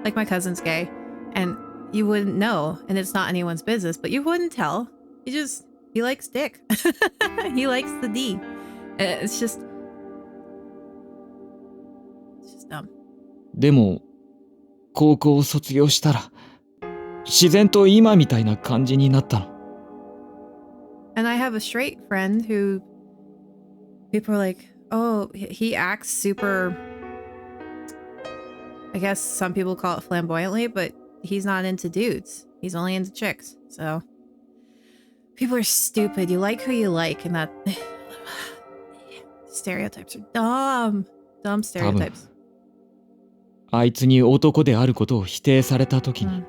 like my cousin's gay, and you wouldn't know, and it's not anyone's business, but you wouldn't tell. He likes dick. He likes the D. It's just dumb. でも高校を卒業したら自然と今みたいな感じになったの。 And I have a straight friend who people are like, oh, he acts super, I guess some people call it flamboyantly, but he's not into dudes. He's only into chicks. So people are stupid. You like who you like, and that stereotypes are dumb. Dumb stereotypes. あいつに男であることを否定された時に、うん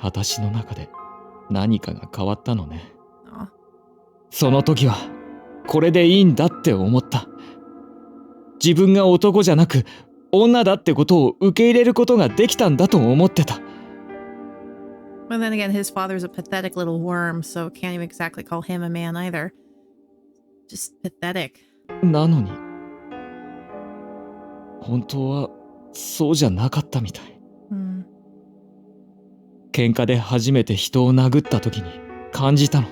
私の中で何かが変わったのね。 Aw. その時はこれでいいんだって思った。自分が男じゃなく女だってことを受け入れることができたんだと思ってた。 But then again, his father's a pathetic little worm, so can't even exactly call him a man either. Just pathetic. なのに本当はそうじゃなかったみたい。 Hmm. 喧嘩で初めて人を殴った時に感じたの。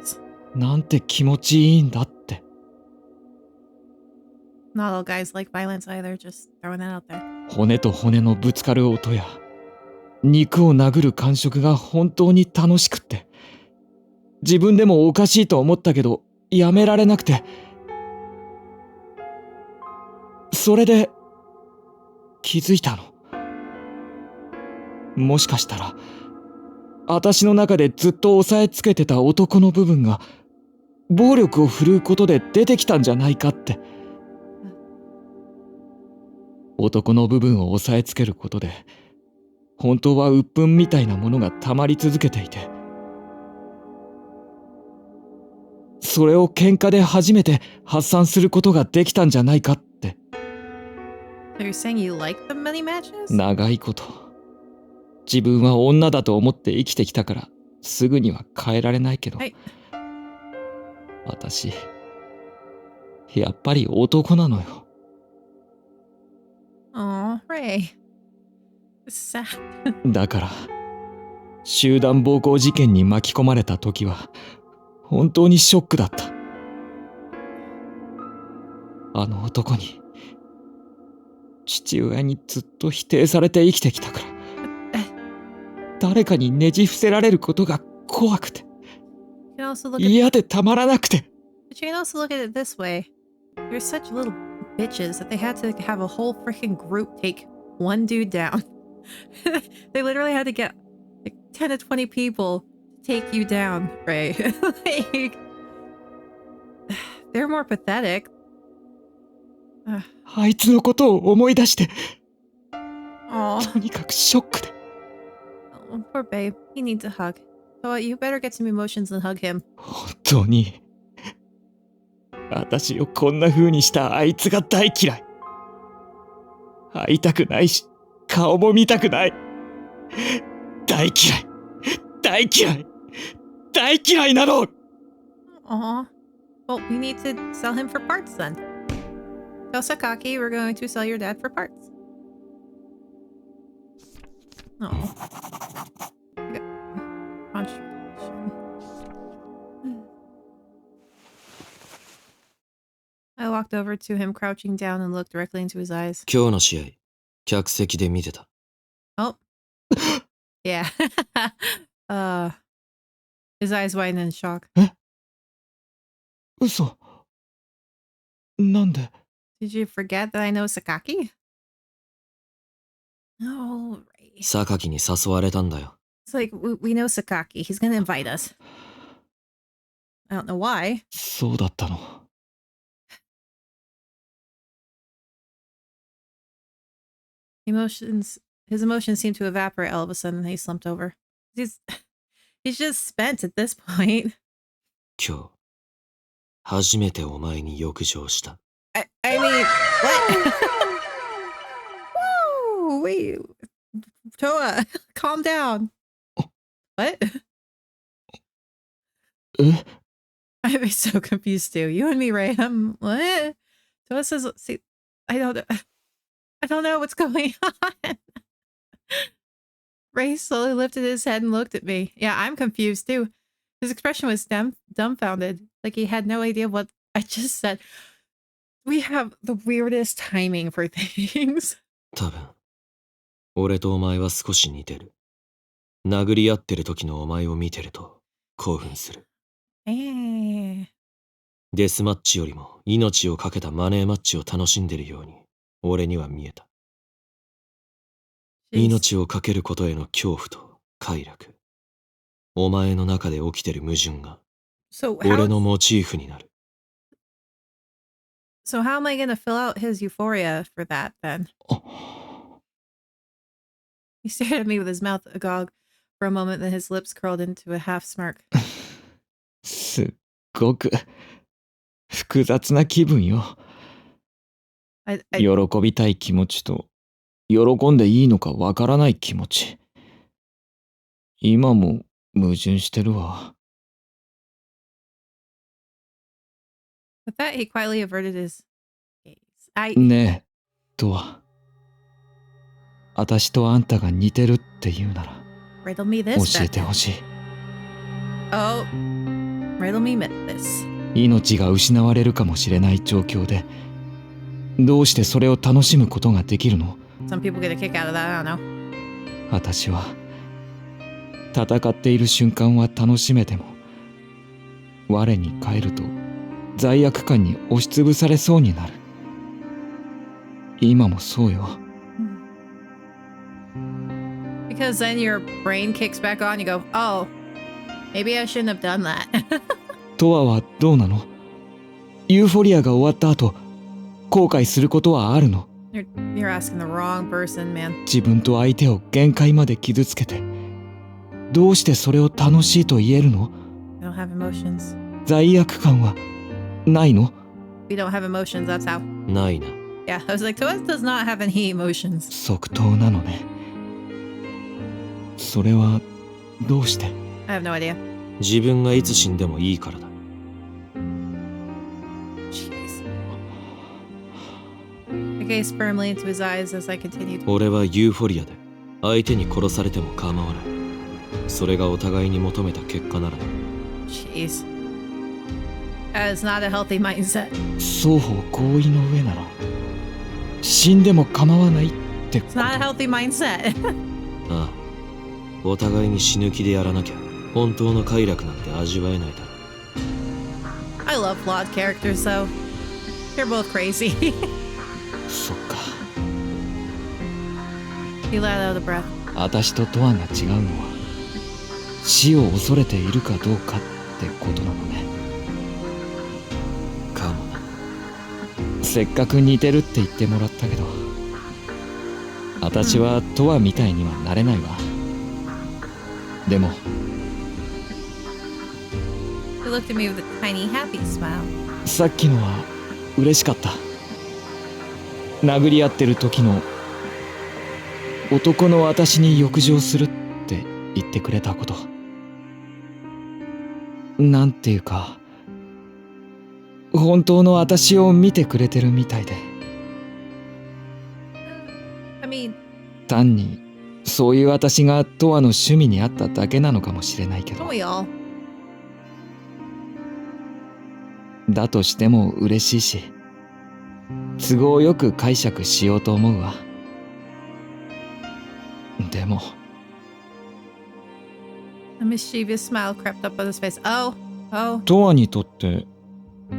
Jeez. なんて気持ちいいんだって。 Not all guys like violence either, just throwing that out there. 骨と骨のぶつかる音や肉を殴る感触が本当に楽しくって、自分でもおかしいと思ったけどやめられなくて、それで気づいたの。もしかしたら私の中でずっと押さえつけてた男の部分が暴力を振るうことで出てきたんじゃないかって。男の部分を押さえつけることで本当は鬱憤みたいなものが溜まり続けていて、それを喧嘩で初めて発散することができたんじゃないかって。 So you're saying you like the money matches? 長いこと自分は女だと思って生きてきたからすぐには変えられないけど、はい。私やっぱり男なのよ。Oh, Ray. It's sad. だから集団暴行事件に巻き込まれた時は本当にショックだった。あの男に父親にずっと否定されて生きてきたから、誰かにねじ伏せられることが怖くて You can also look at 嫌でたまらなくて。 But you can also look at it this way. You're such little bitches that they had to have a whole freaking group take one dude down. They literally had to get like 10 to 20 people to take you down, Ray. Like, they're more pathetic. あいつのことを思い出して Aw. とにかくショックで。 Oh, poor babe. He needs a hug. So you better get some emotions and hug him. 本当に私をこんな風にしたあいつが大嫌い。会いたくないし顔も見たくない。大嫌い大嫌い大嫌いなの。 Aw. Well, we need to sell him for parts then. Tell Sakaki we're going to sell your dad for parts. Oh. Contribution. I walked over to him, crouching down, and looked directly into his eyes. 今日の試合、客席で見てた。Oh. Yeah. His eyes widened in shock. 嘘。なんで。 Did you forget that I know Sakaki? No, Ray. 榊に誘われたんだよ。It's like, we know Sakaki. He's gonna invite us. I don't know why. そうだったの。 His emotions seemed to evaporate all of a sudden, and he slumped over. He's just spent at this point. 今日、初めてお前に浴場した。I mean, what? Whoa, wait. Toa, calm down. What? え I'm so confused too. You and me, Ray. What? Toa says, see, I don't know what's going on. Ray slowly lifted his head and looked at me. Yeah, I'm confused too. His expression was dumbfounded, like he had no idea what I just said. We have the weirdest timing for things. 多分、俺とお前は少し似てる。殴り合ってる時のお前を見てると興奮する。Eh. デスマッチよりも命をかけたマネーマッチを楽しんでるように俺には見えた。命をかけることへの恐怖と快楽。お前の中で起きてる矛盾が So 俺のモチーフになる。So how am I going to fill out his euphoria for that then? He stared at me with his mouth agog for a moment, then his lips curled into a half smirk. すっごく複雑な気分よ。喜びたい気持ちと喜んでいいのかわからない気持ち。今も矛盾してるわ。With that, he quietly averted his gaze. ねえ、とは。私とあんたが似てるって言うなら Riddle me this. 教えてほしい。Oh, riddle me this. 命が失われるかもしれない状況でどうしてそれを楽しむことができるの？ Some people get a kick out of that. I don't know. 私は戦っている瞬間は楽しめても我に返ると罪悪感に押しつぶされそうになる。今もそうよ。Because then your brain kicks back on, you go, oh, maybe I shouldn't have done that. トアはどうなの？ユーフォリアが終わった後、後悔することはあるの？ You're asking the wrong person, man. 自分と相手を限界まで傷つけて、どうしてそれを楽しいと言えるの？ We don't have emotions. 罪悪感はないの？ We don't have emotions, that's how. ないな。Yeah, I was like, Toaz does not have any emotions. 即答なのね。それはどうして？ I have no idea. 自分がいつ死んでもいいからだ。Jeez. I gazed firmly into his eyes as I continued. 俺はユーフォリアで相手に殺されても構わない。それがお互いに求めた結果ならな。Jeez. That is not a healthy mindset. 双方合意の上なら死んでも構わないってこ It's と？ not a healthy mindset. ああ、お互いに死ぬ気でやらなきゃ本当の快楽なんて味わえないだろ。 I love flawed characters, though. They're both crazy. そっか。 He let out a breath. 私とトアが違うのは死を恐れているかどうかってことなのね。かもな。せっかく似てるって言ってもらったけど、私はトアみたいにはなれないわ。でも He looked at me with a tiny, happy smile. さっきのは嬉しかった。殴り合ってる時の男の私に浴場するって言ってくれたこと、なんていうか本当の私を見てくれてるみたいで、 I mean, 単にそういう私がトアの趣味にあっただけなのかもしれないけど、 don't we all? だとしても嬉しいし、都合よく解釈しようと思うわ。でも A mischievous smile crept up on his face. Oh. トアにとって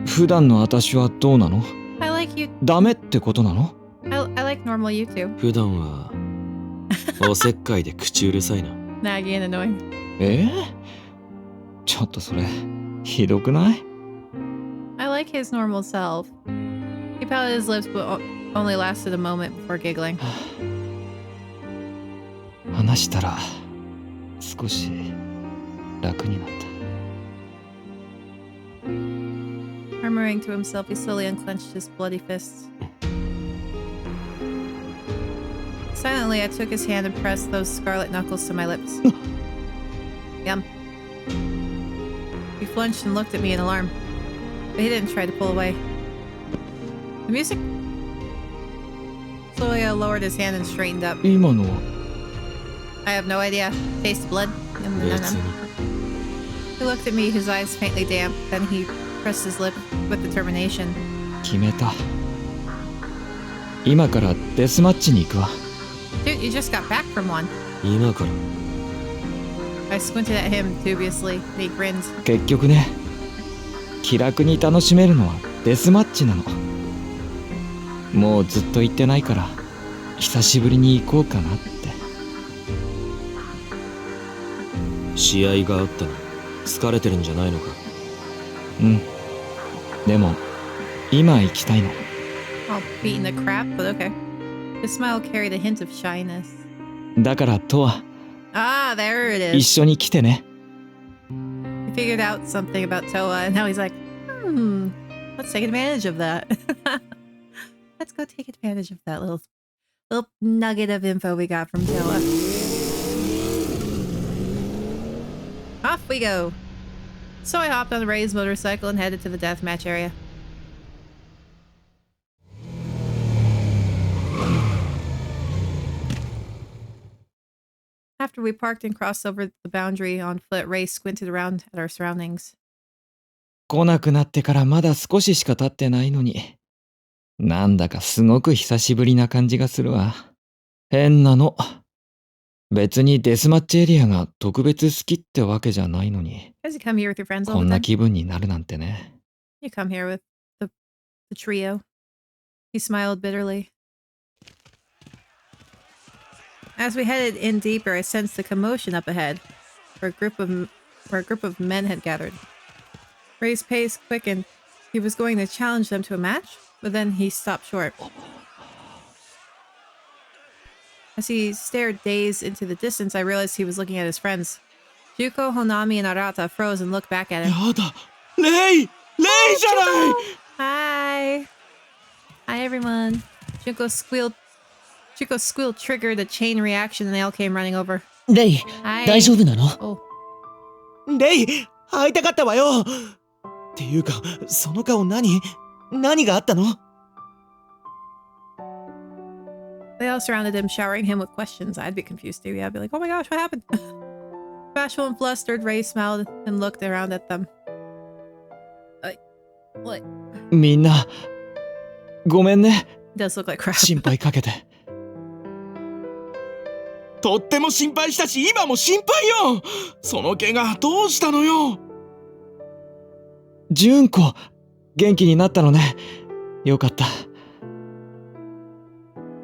普段の私はどうなの？ I like you. ダメってことなの？ I like normal you too. 普段はおせっかいで口うるさいな。Naggy and annoying. ちょっとそれひどくない？ I like his normal self. He pouted his lips, but only lasted a moment before giggling. 話したら少し楽になった。 Murmuring to himself, he slowly unclenched his bloody fists. Silently, I took his hand and pressed those scarlet knuckles to my lips. Yum. He flinched and looked at me in alarm, but he didn't try to pull away. The music? Slowly, I lowered his hand and straightened up. 今のは I have no idea. Taste blood? Yum, yum, 別 yum. に He looked at me, his eyes faintly damp. Then he pressed his lip with determination. 決めた。今からデスマッチに行くわ。 Dude, you just got back from one. 今から I squinted at him dubiously, and he grinned. 結局ね、気楽に楽しめるのはデスマッチなの。もうずっと行ってないから久しぶりに行こうかなって。試合があったの疲れてるんじゃないのか。うん。でも今行きたいの。 All beating the crap, but okay. His smile carried a hint of shyness. だからトア Ah, there it 一 is. 緒に来てね。 He figured out something about Toa, and now he's like, let's take advantage of that. Let's go take advantage of that little nugget of info we got from Toa. Off we go. So I hopped on Ray's motorcycle and headed to the deathmatch area. After we parked and crossed over the boundary on foot, Ray squinted around at our surroundings. 来なくなってからまだ少ししか経ってないのに、なんだかすごく久しぶりな感じがするわ。変なの。別にデスマッチエリアが特別好きってわけじゃないのに、 Guys, you come here with your friends こ all ん the な time? 気分になるなんてね。 You come here with the trio. He smiled bitterly. As we headed in deeper, I sensed a commotion up ahead, where a group of men had gathered. Ray's pace quickened. He was going to challenge them to a match, but then he stopped short. As he stared dazed into the distance, I realized he was looking at his friends. Juko, Honami, and Arata froze and looked back at him. やだレイじゃない Hi! Hi, everyone. Juko squealed triggered a chain reaction and they all came running over. レイ、 Hi. 大丈夫なの？ Oh. レイ、会いたかったわよ。っていうか、その顔何があったの？ They all surrounded him, showering him with questions. I'd be confused too. Yeah, I'd be like, oh my gosh, what happened? Bashful and flustered, Ray smiled and looked around at them. What? みんな、ごめんね。 It does look like crap. 心配かけて。とっても心配したし、今も心配よ。その怪我どうしたのよ。純子、元気になったのね。よかった。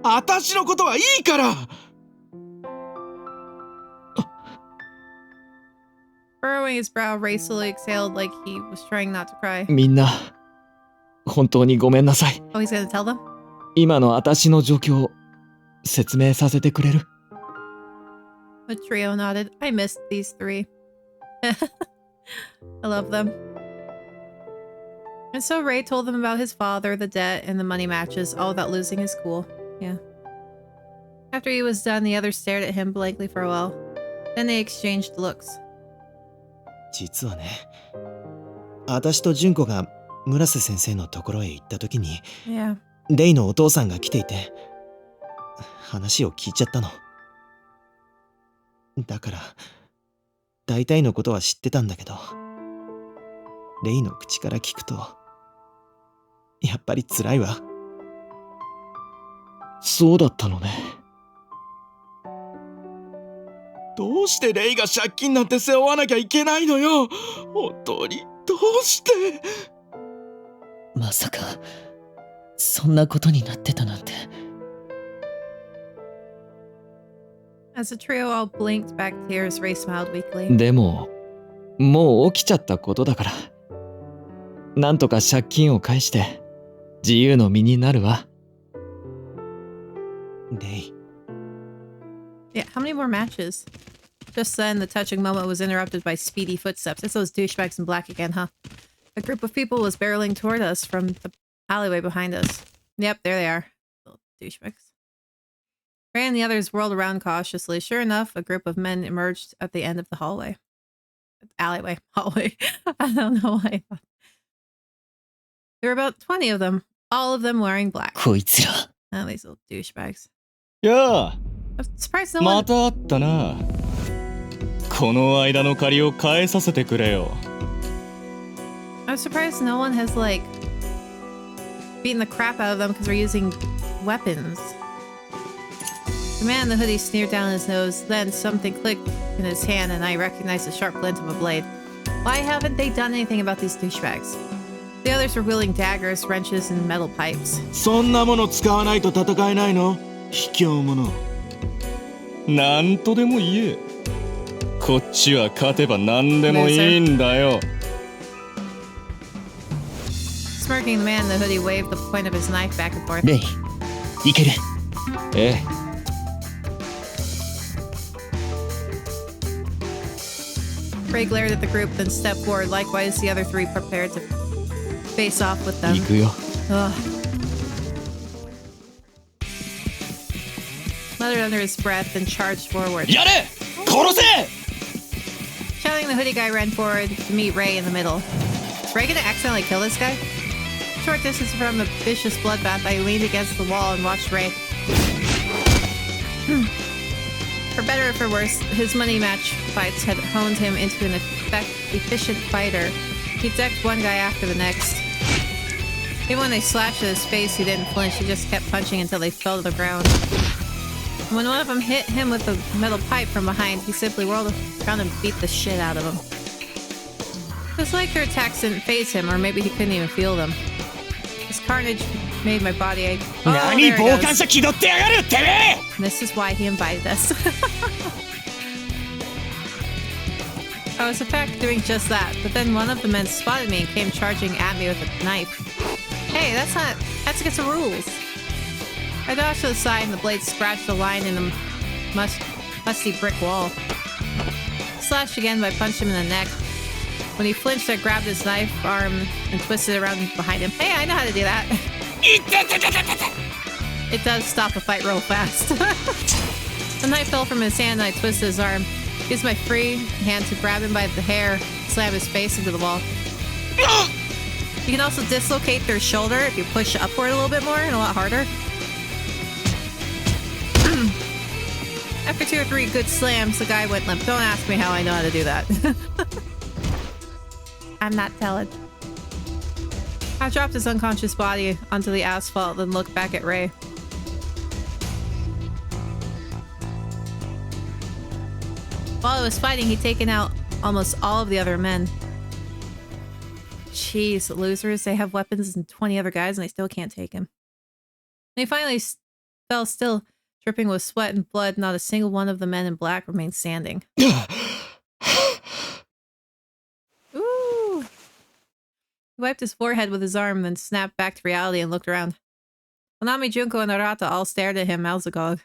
私のことはいいから。Furrowing his brow, Ray slowly exhaled like he was trying not to cry. みんな、本当にごめんなさい。 Oh, he's gonna tell them? 今の私の状況、説明させてくれる？ The trio nodded. I missed these three. I love them. And so Ray told them about his father, the debt, and the money matches, all without losing his cool. Yeah. After he was done, the others stared at him blankly for a while. Then they exchanged looks. 実はね、私と純子が村瀬先生のところへ行った時に、 Yeah. レイのお父さんが来ていて、話を聞いちゃったの。だから、大体のことは知ってたんだけど、レイの口から聞くと、やっぱり辛いわ。そうだったのね。どうしてレイが借金なんて背負わなきゃいけないのよ。本当に、どうして。まさか、そんなことになってたなんて。As the trio all blinked back tears, Ray smiled weakly. でも、もう起きちゃったことだから。なんとか借金を返して、自由の身になるわ。レイ。Yeah, how many more matches? Just then, the touching moment was interrupted by speedy footsteps. It's those douchebags in black again, huh? A group of people was barreling toward us from the alleyway behind us. Yep, there they are. Little douchebags. Ray and the others whirled around cautiously. Sure enough, a group of men emerged at the end of the hallway. Alleyway. Hallway. I don't know why I thought. There were about 20 of them, all of them wearing black. こいつら。 Oh, these little douchebags. やあ、 I'm surprised no one... また会ったな。この間の借りを返させてくれよ。I'm surprised no one has, like, beaten the crap out of them because they're using weapons. The man in the hoodie sneered down his nose, then something clicked in his hand and I recognized the sharp glint of a blade. Why haven't they done anything about these douchebags? The others were wielding daggers, wrenches, and metal pipes. そんなもの使わないと戦えないの？卑怯者。なんとでも言え。こっちは勝てば何でもいいんだよ。Smirking, the man in the hoodie waved the point of his knife back and forth. レイ、いける。ええ。Ray glared at the group, then stepped forward. Likewise, the other three prepared to face off with them. 行くよ。 Ugh. Muttered under his breath and charged forward. やれ！殺せ！ Shouting, the hoodie guy ran forward to meet Ray in the middle. Is Ray gonna accidentally kill this guy? Short distance from the vicious bloodbath, I leaned against the wall and watched Ray. For better or for worse, his money match fights had honed him into an efficient fighter. He decked one guy after the next. Even when they slashed at his face, he didn't flinch. He just kept punching until they fell to the ground. When one of them hit him with a metal pipe from behind, he simply whirled around and beat the shit out of him. It was like their attacks didn't faze him, or maybe he couldn't even feel them. His carnage made my body ache. Oh, 何 there it 傍 goes. 観者気取ってやがるてめえ This is why he invited us. I was in fact doing just that, but then one of the men spotted me and came charging at me with a knife. Hey, that's against the rules. I dodged to the side and the blade scratched a line in the musty brick wall. Slashed again by punching him in the neck. When he flinched, I grabbed his knife arm and twisted it around behind him. Hey, I know how to do that. It does stop a fight real fast. The knife fell from his hand and I twisted his arm. Used my free hand to grab him by the hair, slam his face into the wall. You can also dislocate their shoulder if you push upward a little bit more and a lot harder. After 2 or 3 good slams, the guy went limp. Don't ask me how I know how to do that. I'm not telling. I dropped his unconscious body onto the asphalt, then looked back at Ray. While I was fighting, he'd taken out almost all of the other men. Jeez, losers. They have weapons and 20 other guys and they still can't take him. And he finally fell still, dripping with sweat and blood. Not a single one of the men in black remained standing. Ooh. He wiped his forehead with his arm, then snapped back to reality and looked around. Konami, Junko, and Arata all stared at him, mouths agog.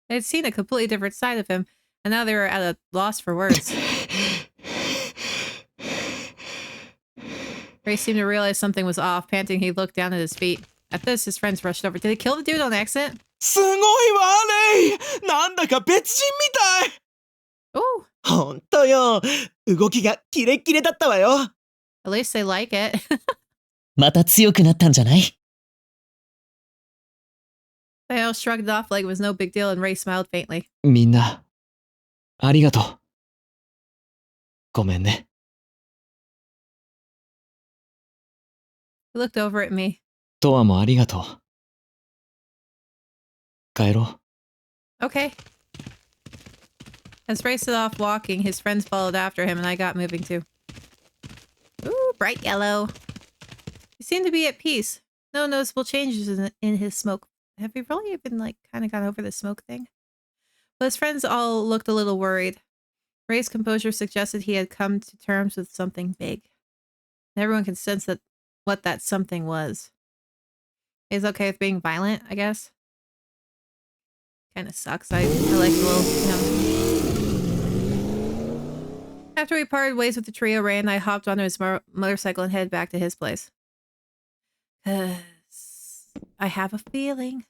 They had seen a completely different side of him, and now they were at a loss for words. Ray seemed to realize something was off. Panting, he looked down at his feet. At this, his friends rushed over. Did they kill the dude on accident? すごいわレイなんだか別人みたい Ooh. ほんとよ動きがキレッキレだったわよ At least they like it. また強くなったんじゃない They all shrugged it off like it was no big deal, and Ray smiled faintly. みんな、ありがとう。ごめんね。He looked over at me. トアもありがとう。帰ろう。 Okay. As Ray set off walking, his friends followed after him, and I got moving too. Ooh, bright yellow. He seemed to be at peace. No noticeable changes in his smoke. Have we really been, like, kind of gone over the smoke thing? But his friends all looked a little worried. Ray's composure suggested he had come to terms with something big. And everyone could sense that what that something was. He's okay with being violent, I guess. Kind of sucks. I like the little, After we parted ways with the trio, Ray and I hopped onto his motorcycle and headed back to his place. 'Cause I have a feeling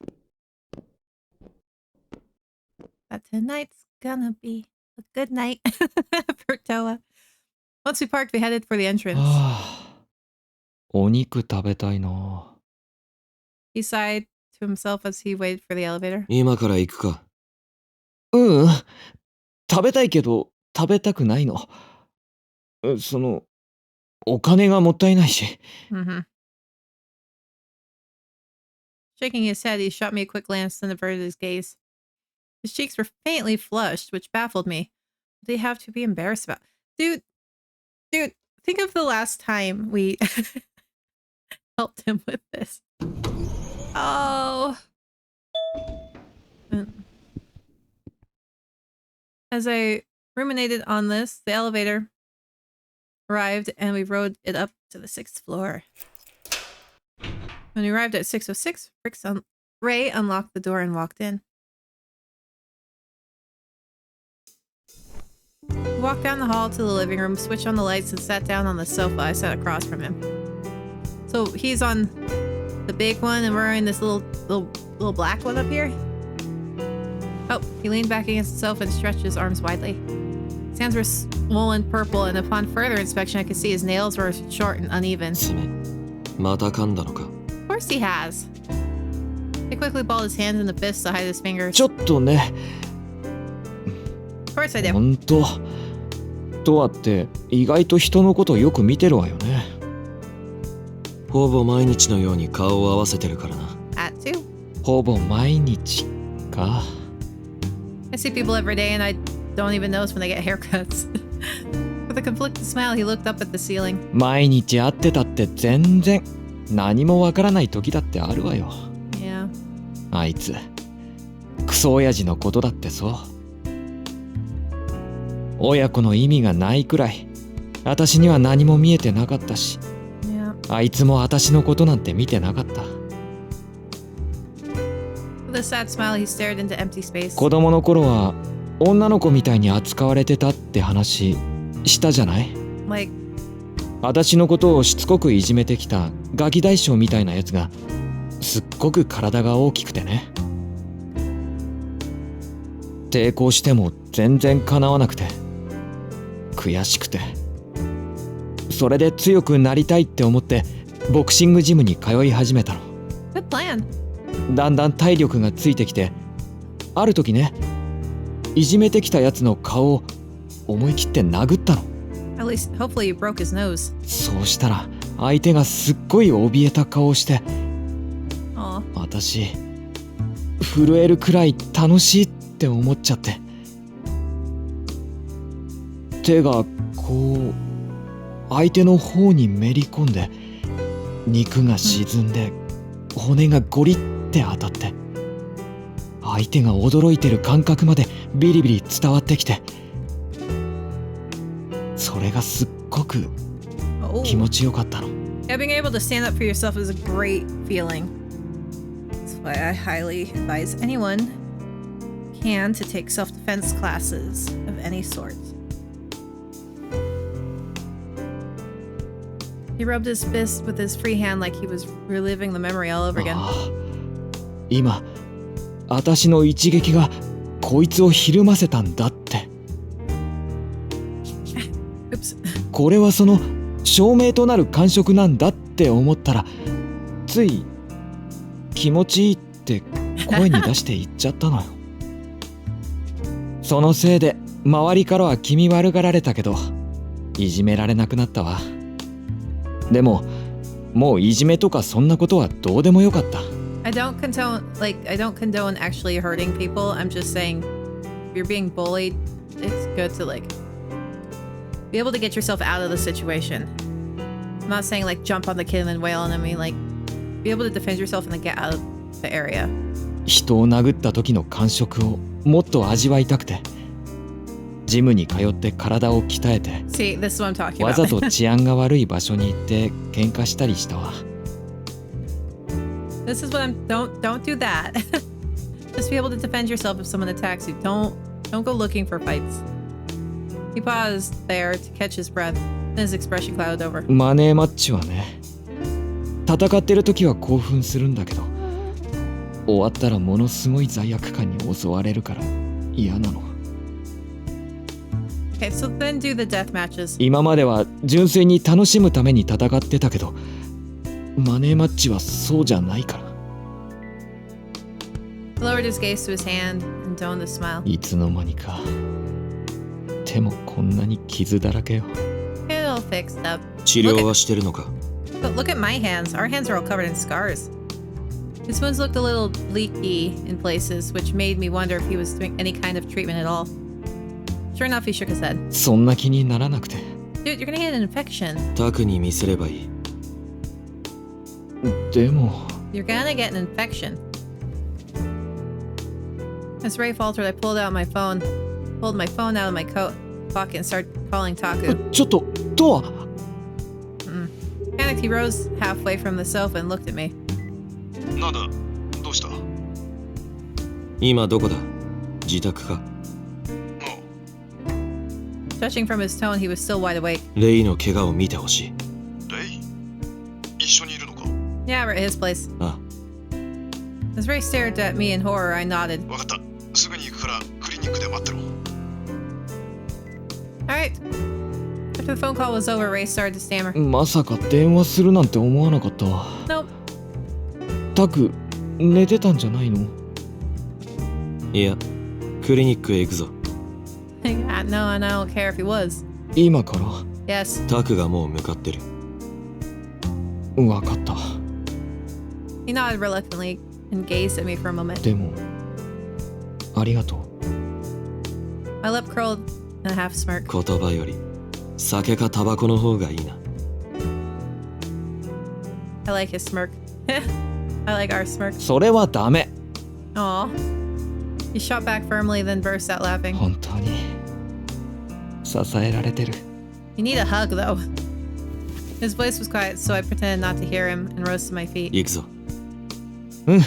that tonight's gonna be a good night for Toa. Once we parked, we headed for the entrance. お肉食べたいな。 He sighed to himself as he waited for the elevator. 今から行くか。うん。食べたいけど、食べたくないの。お金がもったいないし。Mm-hmm. Shaking his head, he shot me a quick glance, then averted his gaze. His cheeks were faintly flushed, which baffled me. What did he have to be embarrassed about? Dude, think of the last time we helped him with this. Oh. As I ruminated on this, the elevator arrived and we rode it up to the 6th floor. When we arrived at 606, Ray unlocked the door and walked in. We walked down the hall to the living room, switched on the lights, and sat down on the sofa. I sat across from him. So he's on the big one, and we're in this little black one up here. Oh, he leaned back against the sofa and stretched his arms widely. His hands were swollen purple, and upon further inspection, I could see his nails were short and uneven. また噛んだのか。 Of course he has. He quickly balled his hands into fists to hide his fingers. ちょっとね。 Of course I do. ほんと。トアって意外と人のことよく見てるわよね。ほぼ毎日のように顔を合わせてるからな。That too. ほぼ毎日か。I see people every day and I don't even notice when they get haircuts. With a conflicted smile, he looked up at the ceiling. 毎日会ってたって全然何もわからない時だってあるわよ。Yeah. あいつクソ親父のことだってそう。親子の意味がないくらい私には何も見えてなかったし、 Yeah. あいつも私のことなんて見てなかった。 With a sad smile, he stared into empty space. 子供の頃は女の子みたいに扱われてたって話したじゃない。 Like, 私のことをしつこくいじめてきたガキ大将みたいなやつがすっごく体が大きくてね、抵抗しても全然かなわなくて悔しくて、それで強くなりたいって思ってボクシングジムに通い始めたの。 good plan. だんだん体力がついてきて、ある時ね、いじめてきたやつの顔を思い切って殴ったの。 At least, hopefully, you broke his nose. そうしたら相手がすっごい怯えた顔をして、 Aw. 私震えるくらい楽しいって思っちゃって、手がこう相手の方にめり込んで、肉が沈んで骨がゴリって当たって、相手が驚いてる感覚までビリビリ伝わってきて、それがすっごく Oh. 気持ちよかったの。 Yeah, being able to stand up for yourself is a great feeling. That's why I highly advise anyone can to take self-defense classes of any sort. He rubbed his fist with his free hand like he was reliving the memory all over again. ああ、今私の一撃がこいつをひるませたんだって。 Oops. これはその証明となる感触なんだって思ったら、つい気持ちいいって声に出して言っちゃったのよ。そのせいで周りからは気味悪がられたけど、いじめられなくなったわ。でももういじめとかそんなことはどうでもよかった。 I don't condone actually hurting people. I'm just saying, if you're being bullied, it's good to like be able to get yourself out of the situation. I'm not saying like jump on the kid and then wail on him. I mean like be able to defend yourself and then get out of the area. 人を殴った時の感触をもっと味わいたくて、ジムに通って体を鍛えて、 See, this is what I'm talking わざ about. と治安が悪い場所に行って喧嘩したりしたわ。This is what I'm. Don't do that. Just be able to defend yourself if someone attacks you. Don't go looking for fights. He paused there to catch his breath. Then his expression clouded over. マネーマッチはね、戦ってる時は興奮するんだけど、終わったらものすごい罪悪感に襲われるから嫌なの。 Okay, so then do the death matches. 今までは純粋に楽しむために戦ってたけど、マネーマッチはそうじゃないから。 He lowered his gaze to his hand and donned a smile. いつの間にか手もこんなに傷だらけよ。 Get it all fixed up. 治療はしてるのか？ But look at my hands. Our hands are all covered in scars. His wounds looked a little leaky in places, which made me wonder if he was doing any kind of treatment at all. Sure enough, he shook his head. そんな気にならなくて。 Dude, you're gonna get an infection. タクに見せればいい。でも You're gonna get an infection. As Ray faltered, I pulled my phone out of my coat pocket and started calling Taku. ちょっとドア。 Panicked, he rose halfway from the sofa and looked at me. なんだ、どうした？今どこだ？自宅か？ Judging from his tone, he was still wide awake. レイの怪我を見てほしい。レイ、一緒にいるのか？ Yeah, we're at his place. あ、 As Ray stared at me in horror, I nodded. わかった。すぐに行くからクリニックで待ってろ。Alright. After the phone call was over, Ray started to stammer. まさか電話するなんて思わなかったわ。 Nope. タク寝てたんじゃないの？いや、クリニックへ行くぞ。No, and I don't care if he was. 今から？ Yes. タクがもう向かってる。わかった。 He nodded reluctantly and gazed at me for a moment. でもありがとう。 My lip curled in a half smirk. 言葉より酒かタバコの方がいいな。I like his smirk. I like our smirk. それはダメ。 Aw. He shot back firmly, then burst out laughing. 本当に支えられてる。 You need a hug, though. His voice was quiet, so I pretended not to hear him and rose to my feet. 行くぞ。うん。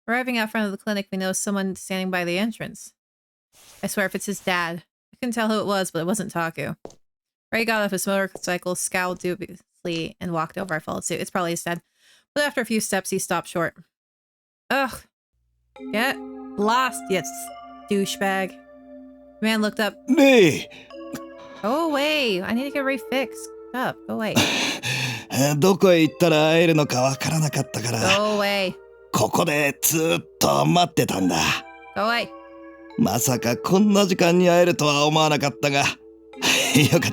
Arriving out front of the clinic, we noticed someone standing by the entrance. I swear if it's his dad. I couldn't tell who it was, but it wasn't Taku. Ray got off his motorcycle, scowled dubiously, and walked over. I followed suit. It's probably his dad. But after a few steps, he stopped short. Ugh. Get lost, you douchebag. The man looked up. Ray! Go away. I need to get Ray fixed. Up. Go away. どこへ行ったら会えるのかわからなかったから、 Go away. ここでずっと待ってたんだ。 Go away. まさかこんな時間に会えるとは思わなかったが、よかっ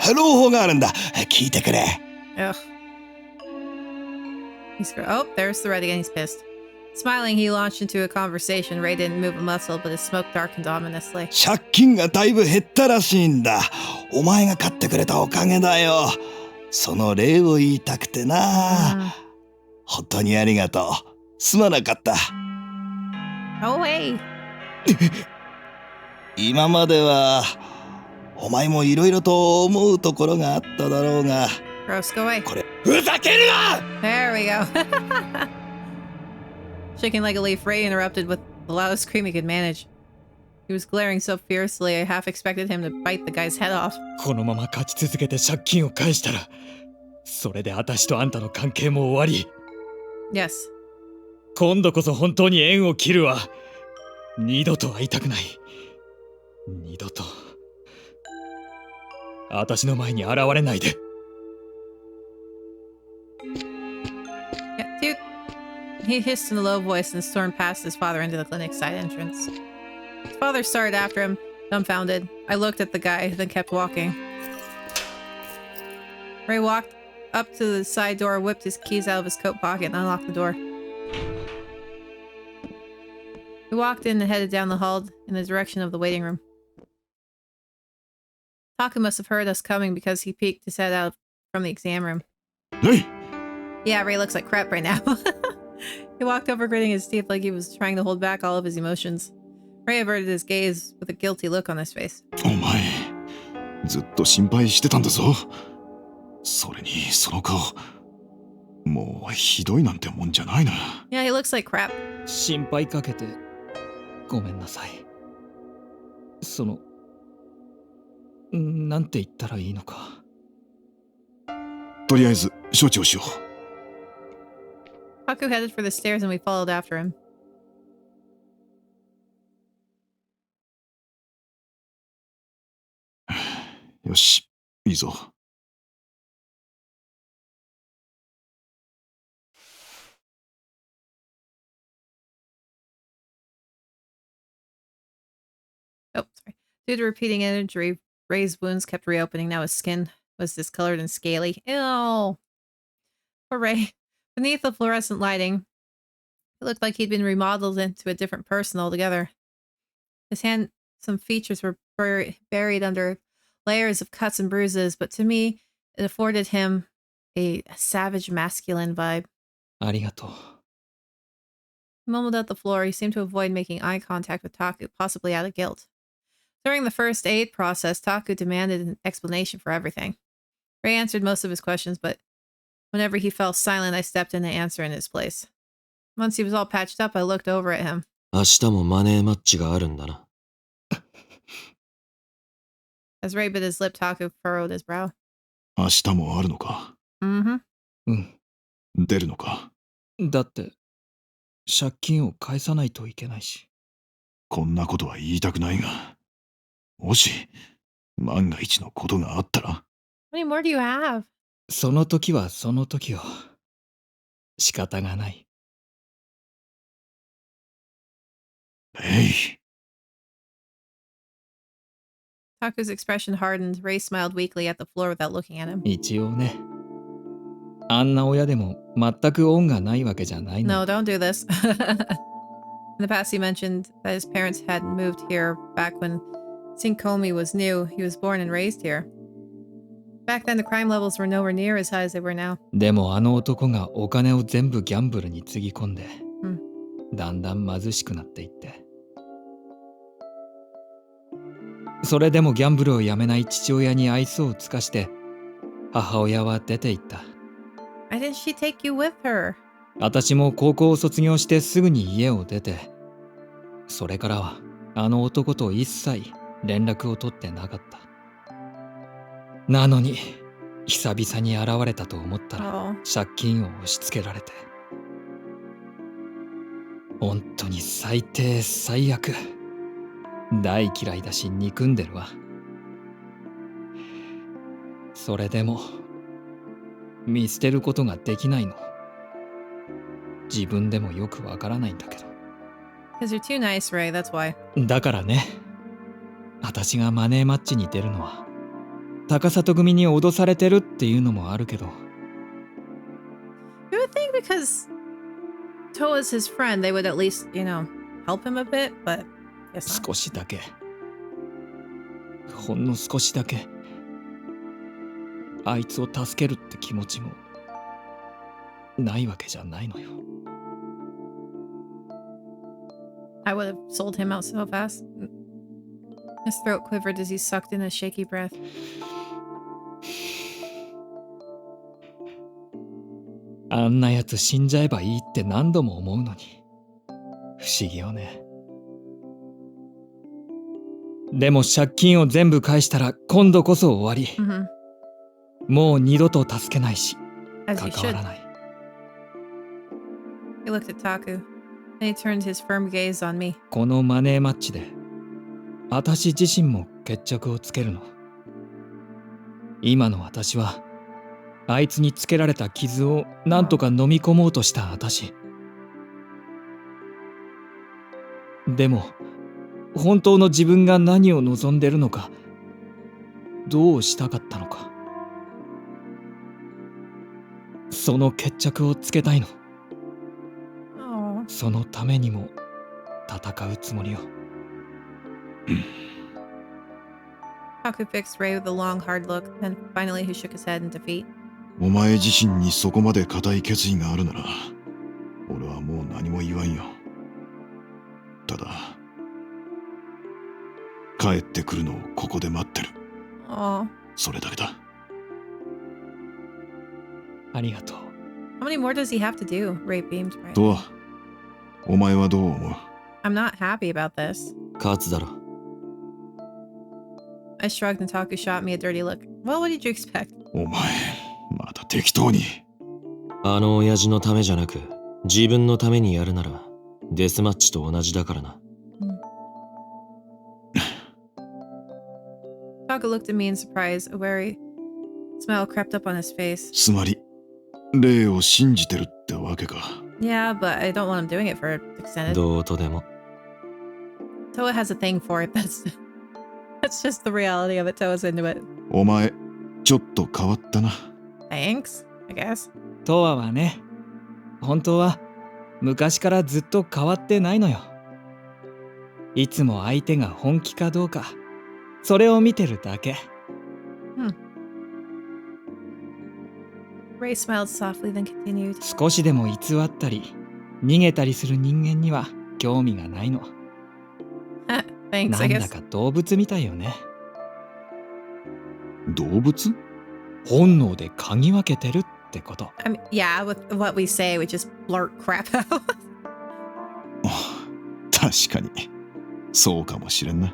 た。朗報があるんだ。聞いてくれ。 Ugh. Oh, there's the red again. He's pissed. Smiling, he launched into a conversation. Ray didn't move a muscle, but his smoke darkened ominously. 借金がだいぶ減ったらしいんだ。お前が買ってくれたおかげだよ。その礼を言いたくてな。本当にありがとう。すまなかった。 Go away. 今まではお前もいろいろと思うところがあっただろうが、 Gross, go away. これふざけるな! There we go. Shaking like a leaf, Ray interrupted with the loudest scream he could manage. He was glaring so fiercely, I half expected him to bite the guy's head off. このまま勝ち続けて借金を返したら、それで私とあんたの関係も終わり。 Yes. 今度こそ本当に縁を切るわ。二度と会いたくない。二度と私の前に現れないで。 Yeah, dude. He hissed in a low voice and stormed past his father into the clinic's side entrance. His father started after him, dumbfounded. I looked at the guy, then kept walking. Ray walked up to the side door, whipped his keys out of his coat pocket, and unlocked the door. We walked in and headed down the hall in the direction of the waiting room. Taku must have heard us coming because he peeked his head out from the exam room. Hey! Yeah, Ray looks like crap right now. He walked over, gritting his teeth like he was trying to hold back all of his emotions. Ray averted his gaze with a guilty look on his face. お前、ずっと心配してたんだぞ。それにその顔、もうひどいなんてもんじゃないな。Yeah, he looks like crap. 心配かけてごめんなさい。なんて言ったらいいのか。とりあえず処置をしよう。 Taku headed for the stairs and we followed after him. よし、いいぞ。Oh, sorry. Due to repeating injury, Ray's wounds kept reopening. Now his skin was discolored and scaly. Ew. Poor Ray. Beneath the fluorescent lighting, it looked like he'd been remodeled into a different person altogether. His handsome features were buried under layers of cuts and bruises, but to me, it afforded him a savage masculine vibe. ありがとう。 He mumbled at the floor. He seemed to avoid making eye contact with Taku, possibly out of guilt. During the first aid process, Taku demanded an explanation for everything. Ray answered most of his questions, but whenever he fell silent, I stepped in to answer in his place. Once he was all patched up, I looked over at him. 明日もマネーマッチがあるんだな。As Ray bit his lip, Taku furrowed his brow. 明日もあるのか。Mm-hmm. うん。出るのか。だって借金を返さないといけないし。こんなことは言いたくないが、もし万が一のことがあったら。 How many more do you have? その時はその時を。仕方がない。えい。 Taku's expression hardened. Ray smiled weakly at the floor without looking at him. 一応ね。あんな親でも全く恩がないわけじゃないの。 No, don't do this. In the past, he mentioned that his parents had moved here back when Sinkomi was new. He was born and raised here. Back then, the crime levels were nowhere near as high as they were now. でもあの男がお金を全部ギャンブルにつぎ込んで、だんだん貧しくなっていって、それでもギャンブルをやめない父親に愛想を尽かして母親は出て行った。 Why didn't she take you with her? 私も高校を卒業してすぐに家を出て、それからはあの男と一切連絡を取ってなかった。なのに久々に現れたと思ったら借金を押し付けられて、本当に最低最悪。大嫌いだし憎んでるわ。それでも見捨てることができないの。自分でもよくわからないんだけど。 Because you're too nice, Ray, that's why. だからね、私がマネーマッチに出るのは高里組に脅されてるっていうのもあるけど。 You would think because Toa's his friend, they would at least, you know, help him a bit, but guess not. 少しだけ、ほんの少しだけあいつを助けるって気持ちもないわけじゃないのよ。 I would have sold him out so fast. His throat quivered as he sucked in a shaky breath. あんなやつ死んじゃえばいいって何度も思うのに不思議よね。でも借金を全部返したら今度こそ終わり。もう二度と助けないし関わらない。 He looked at Taku, and he turned his firm gaze on me. このマネーマッチで私自身も決着をつけるの。今の私はあいつにつけられた傷をなんとか飲み込もうとした私。でも本当の自分が何を望んでるのか、どうしたかったのか、その決着をつけたいの。そのためにも戦うつもりよ。Taku fixed Ray with a long, hard look, and finally he shook his head in defeat. お前自身にそこまで固い決意があるなら、俺はもう何も言わんよ。ただ、帰ってくるのをここで待ってる。それだけだ。ありがとう。How many more does he have to do? Ray beamed right. とは、お前はどう思う？ I'm not happy about this. 勝つだろ。I shrugged and Taku shot me a dirty look. Well, what did you expect? お前、また適当に。あの親父のためじゃなく、自分のためにやるなら、デスマッチと同じだからな。Taku looked at me in surprise. A wary smile crept up on his face. つまり、霊を信じてるってわけか。Yeah, but I don't want him doing it for extended. どうとでも。Toa has a thing for it. That's just the reality of it. Toa's into it. お前、ちょっと変わったな。Thanks, I guess. トアはね、本当は昔からずっと変わってないのよ。いつも相手が本気かどうか、それを見てるだけ。Ray smiled softly, then continued. 少しでも偽ったり逃げたりする人間には興味がないの。Thanks, な I んだ guess. か動物みたいよね。動物？本能で嗅ぎ分けてるってこと。I mean, yeah, with what we say, we just blurt crap out. 確かに、そうかもしれんな。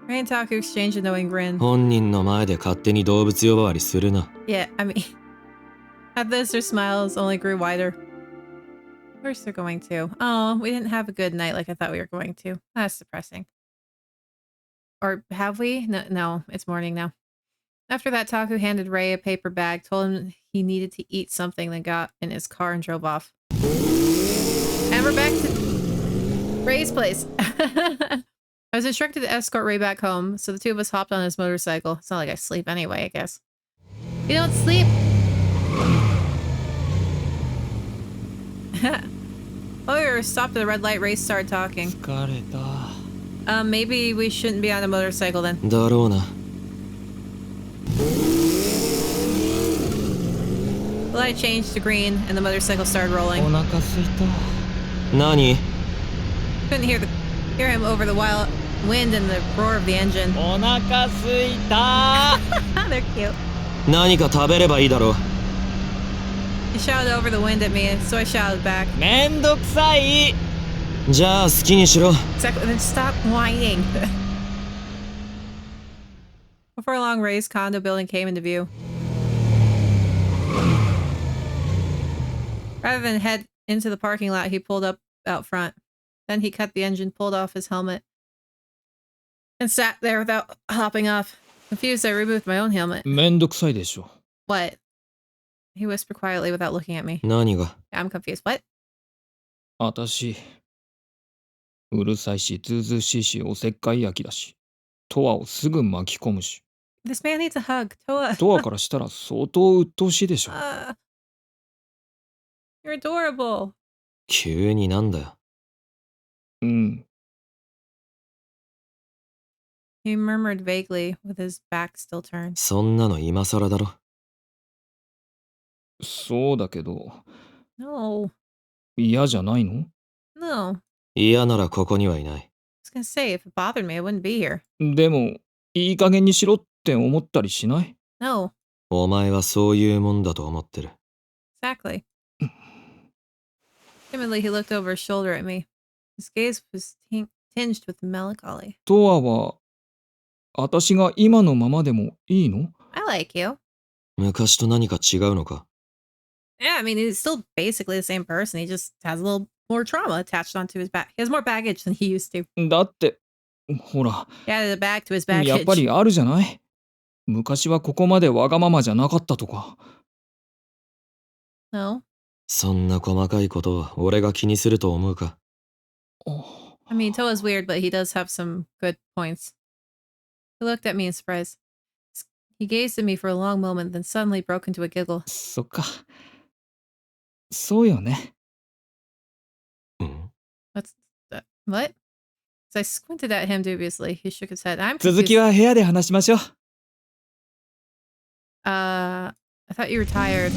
Ray and Taku exchanged a knowing grin. 本人の前で勝手に動物呼ばわりするな。Yeah, I mean, at this, their smiles only grew wider. Of course they're going to. Oh, we didn't have a good night like I thought we were going to. That's depressing. Or have we? No, it's morning now. After that, Taku handed Ray a paper bag, told him he needed to eat something, then got in his car and drove off. And we're back to Ray's place. I was instructed to escort Ray back home, so the two of us hopped on his motorcycle. It's not like I sleep anyway, I guess. You don't sleep. Oh, we were stopped at a red light. Race started talking. 疲れた。 Maybe we shouldn't be on a motorcycle then. だろうな。The light changed to green and the motorcycle started お rolling. 腹すいた。何？ Couldn't hear him over the wild wind and the roar of the engine. お腹すいた。 They're cute. 何か食べればいいだろう。 He shouted over the wind at me, so I shouted back. めんどくさい。じゃあ好きにしろ。 Exactly. Then stop whining. Before long, Ray's condo building came into view. Rather than head into the parking lot, he pulled up out front. Then he cut the engine, pulled off his helmet, and sat there without hopping off. Confused, I removed my own helmet. めんどくさいでしょ。 What? He whispered quietly without looking at me. 何が？ I'm confused. What? あたし、うるさいし、ずうずうしいし、おせっかい焼きだし、トワをすぐ巻き込むし、 This man needs a hug. Toa. トワからしたら相当鬱陶しいでしょ。 You're adorable. 急になんだよ。うん。 He murmured vaguely with his back still turned. そんなの今更だろ。そうだけど、 No. 嫌じゃないの？ No. 嫌ならここにはいない。I was gonna say, if it bothered me, I wouldn't be here. でも、いい加減にしろって思ったりしない？ No. お前はそういうもんだと思ってる。 Exactly. Timidly, he looked over his shoulder at me. His gaze was tinged with melancholy. トワは、あたしが今のままでもいいの？ I like you. 昔と何か違うのか？ Yeah, I mean, he's still basically the same person. He just has a little more trauma attached onto his back. He has more baggage than he used to. だって、ほら、 He added a bag to his やっぱ baggage. りあるじゃない？昔はここまでわがままじゃなかったとか。 No. そんな細かいことを俺が気にすると思うか？ I mean, Toa's weird, but he does have some good points. He looked at me in surprise. He gazed at me for a long moment, then suddenly broke into a giggle. そっか。そうよね。 うん。 What's that? What? As I squinted at him dubiously, he shook his head. I'm 続き confused. は部屋で話しましょう。 I thought you were tired.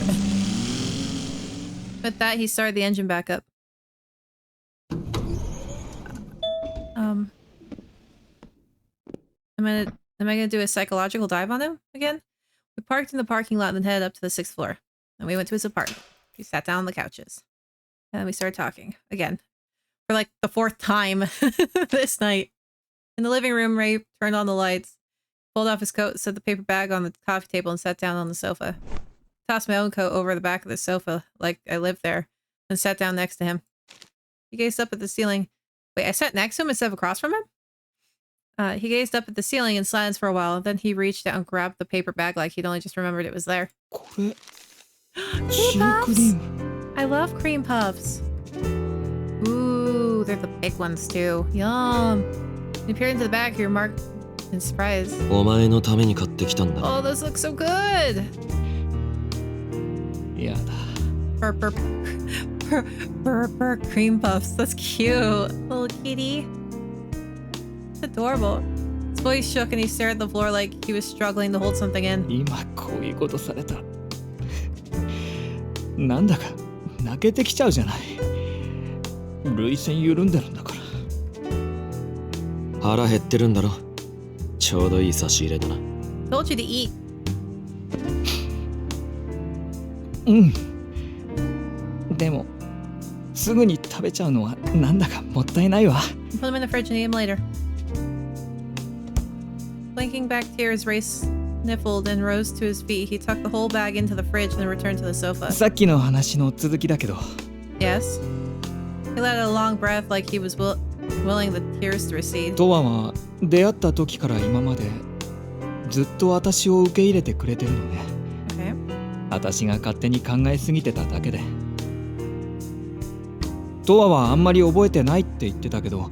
With that, he started the engine back up. Am I gonna do a psychological dive on him again? We parked in the parking lot and then headed up to the 6th floor. Then we went to his apartment. We sat down on the couches. And then we started talking again. For like the 4th time this night. In the living room, Ray turned on the lights, pulled off his coat, set the paper bag on the coffee table, and sat down on the sofa. Tossed my own coat over the back of the sofa like I lived there, and sat down next to him. He gazed up at the ceiling. Wait, I sat next to him instead of across from him? He gazed up at the ceiling in silence for a while, then he reached out and grabbed the paper bag like he'd only just remembered it was there. これ、 Cream シュークリ puffs! ーム。 I love cream puffs. Ooh, they're the big ones too. Yum. He peered into the bag here, marked in surprise. お前のために買ってきたんだ。 Oh, those look so good! やだ。 Burr, burr, burr, burr, burr, cream puffs. That's cute. Little kitty. It's adorable. His voice shook and he stared at the floor like he was struggling to hold something in. 今こういうことされた。なんだか泣けてきちゃうじゃない。涙腺緩んでるんだから。腹減ってるんだろ。ちょうどいい差し入れだな。 Told you to eat. うん。でも、すぐに食べちゃうのはなんだかもったいないわ。 Put them in the fridge and eat them later. Blinking back tears, Ray sniffled and rose to his feet. He tucked the whole bag into the fridge and then returned to the sofa. さっきの話の続きだけど、 Yes. He let out a long breath like he was willing the tears to recede. トワは出会った時から今までずっと私を受け入れてくれてるのね。 Okay. 私が勝手に考えすぎてただけで。トワはあんまり覚えてないって言ってたけど、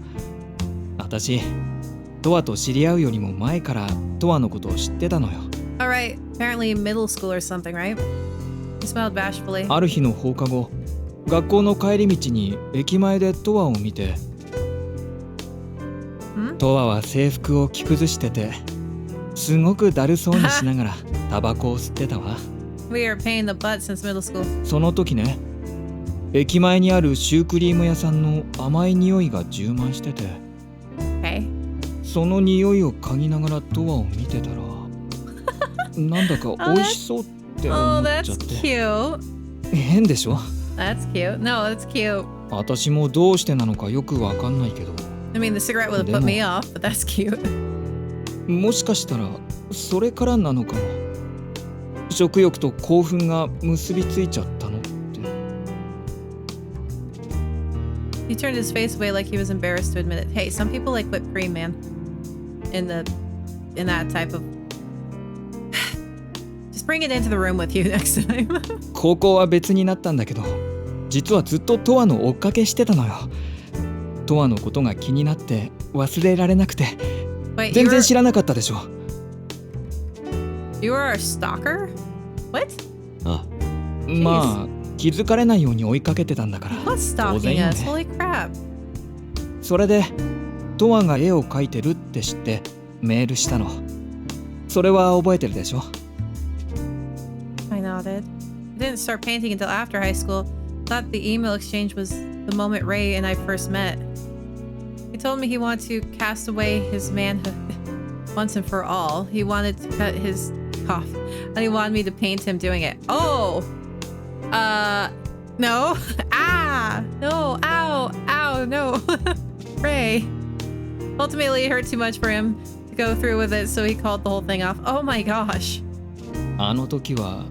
私トワと知り合うよりも前からトワのことを知ってたのよ。Alright, apparently middle school or something, right? He smiled bashfully. ある日の放課後、学校の帰り道に駅前でトワを見て、トワは制服を着崩してて、すごくだるそうにしながらタバコを吸ってたわ。We are paying the butt since middle school. その時ね、駅前にあるシュークリーム屋さんの甘い匂いが充満してて、Okay. その匂いを嗅ぎながらトワを見てたら、なんだか美味しそうって思 Oh, っちゃ that's って。cute. 変でしょ？ That's cute. No, that's cute. 私もどうしてなのかよくわかんないけど、 I mean, the cigarette would have put me off, but that's cute. もしかしたらそれからなのかも。食欲と興奮が結びついちゃったのって。 He turned his face away like he was embarrassed to admit it. Hey, some people like whipped cream, man. In that type of... Just bring it into the room with you next time. 高校は別になったんだけど、実はずっとトワの追っかけしてたのよ。トワのことが気になって忘れられなくて、 Wait, 全然知らなかったでしょ。 You were a stalker? What? あ、まあ気づかれないように追いかけてたんだから。 What's 当然 stalking よ us? ね。 Holy crap. それでトワが絵を描いてるって知ってメールしたの。それは覚えてるでしょ。 I nodded. I didn't start painting until after high school. Thought the email exchange was the moment Ray and I first met. He told me he wanted to cast away his manhood once and for all. He wanted to cut his off, and he wanted me to paint him doing it. Oh! No. Ah! No. Ow! Ow! No. Ray. Ultimately, it hurt too much for him to go through with it, so he called the whole thing off. Oh my gosh. あの時は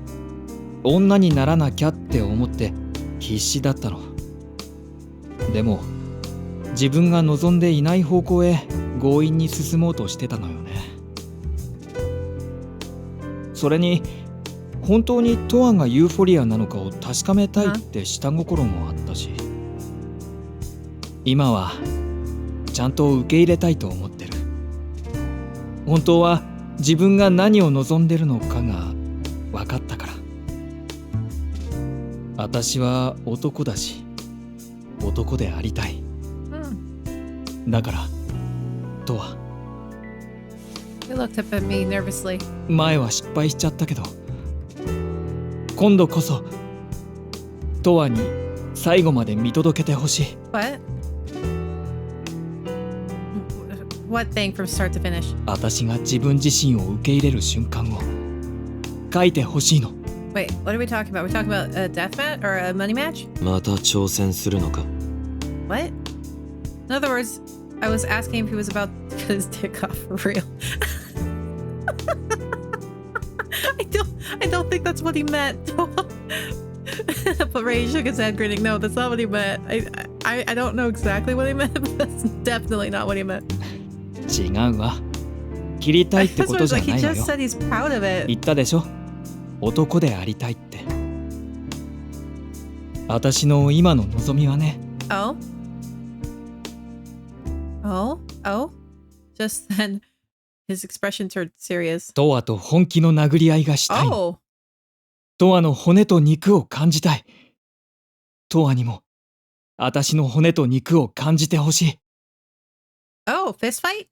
女にならなきゃって思って必死だったの。でも自分が望んでいない方向へ強引に進もうとしてたのよね。それに本当にトワがユーフォリアなのかを確かめたいって下心もあったし、今はちゃんと受け入れたいと思ってる。本当は自分が何を望んでるのかが分かったから。私は男だし、男でありたい。だからとは。 He looked up at me nervously. 前は失敗しちゃったけど、今度こそとわに最後まで見届けてほしい。 What? What thing from start to finish? 私が自分自身を受け入れる瞬間を書いてほしいの。 Wait, what are we talking about? We're talking about a death match or a money match? また挑戦するのか。 What? In other words, I was asking if he was about to cut his dick off for real. I don't think that's what he meant. But Ray shook his head, grinning. No, that's not what he meant. I don't know exactly what he meant, but that's definitely not what he meant. 違うわ。切りたいってこ That's と what じゃ like な he いの just よ。 said he's proud of it. 言ったでしょ。男でありたいって。私の今の望みはね。 Oh? Oh? Oh? Just then, his expression turned serious. トワと本気の殴り合いがしたい。 Oh! トワの骨と肉を感じたい。トワにも私の骨と肉を感じてほしい。 Oh, fist fight?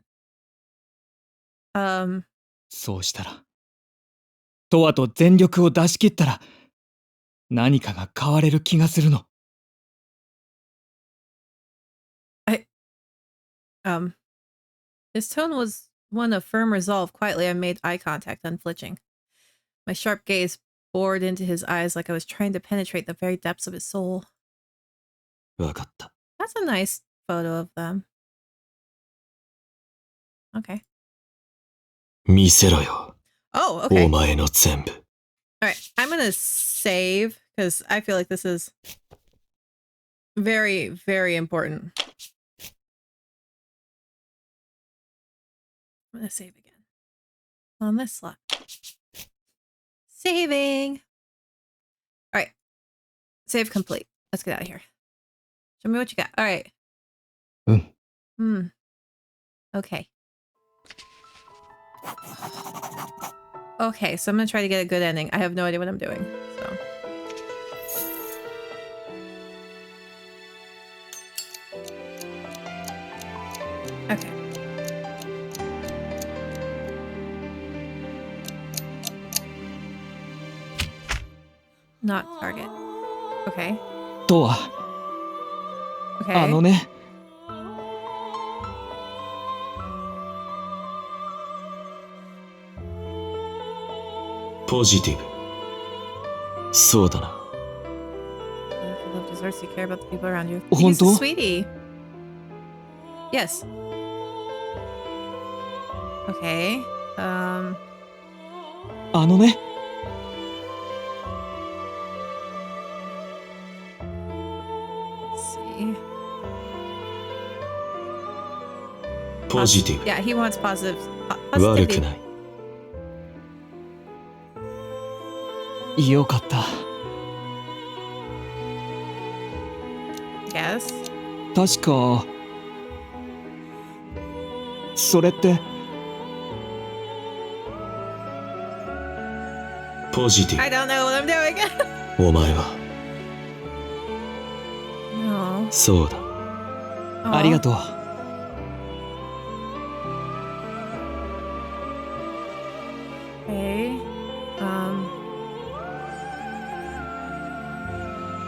そうしたら、トワと全力を出し切ったら、何かが変われる気がするの。His tone was one of firm resolve. Quietly, I made eye contact, unflinching. My sharp gaze bored into his eyes like I was trying to penetrate the very depths of his soul. わかった。 That's a nice photo of them. Okay. 見せろよ。 Oh, okay. お前の全部。 All right. I'm going to save because I feel like this is very, very important. I'm going to save again on this slot. Saving. All right. Save complete. Let's get out of here. Show me what you got. All right. Okay. Okay, so I'm gonna try to get a good ending. I have no idea what I'm doing, so. Okay. Not target. Okay. とは、 Okay. あのね、ポジティブ。そうだな。If you love desserts, you care about the people around you. He's a 本当？ sweetie. Yes. Okay. あのね、 Let's see. ポジティブ。 Yeah, he wants positive. 悪く Positivity. ない。よかった。 Yes. 確か、それって、ポジティ I don't know what I'm doing. ブ。お前は No. そうだ。ありがとう。 Okay.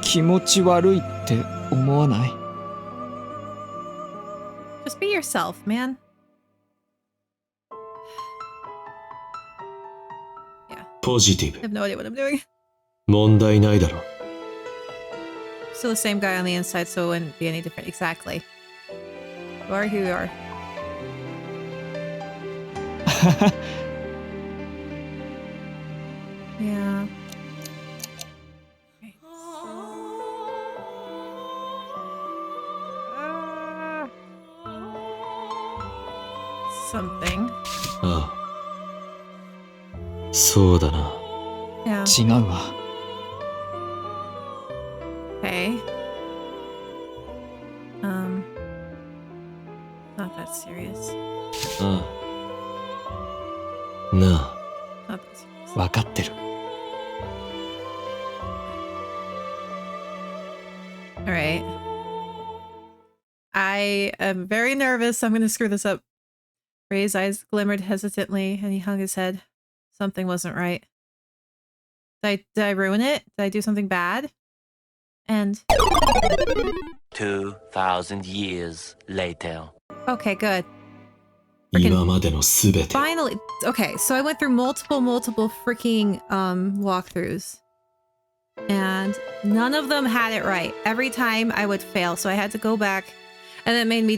気持ち悪いって思わない？ Just be yourself, man. ポジティ I ブ。 have no idea what I'm doing. 問題ないだろ。 Still the same guy on the inside, so it wouldn't be any different. Exactly. You are who you are. Yeah. Okay. Something. ああ。そうだな。 Yeah. 違うわ。 Okay. Not that serious. ああ。なあ。 Not that serious. わかってる。 All right. I am very nervous. I'm going to screw this up. Ray's eyes glimmered hesitantly, and he hung his head. Something wasn't right. Did I ruin it? Did I do something bad? And 2,000 years later. okay, good. 今までのすべて。 Finally. Okay, so I went through multiple freaking walkthroughs. And none of them had it right. Every time I would fail, so I had to go back. And it made me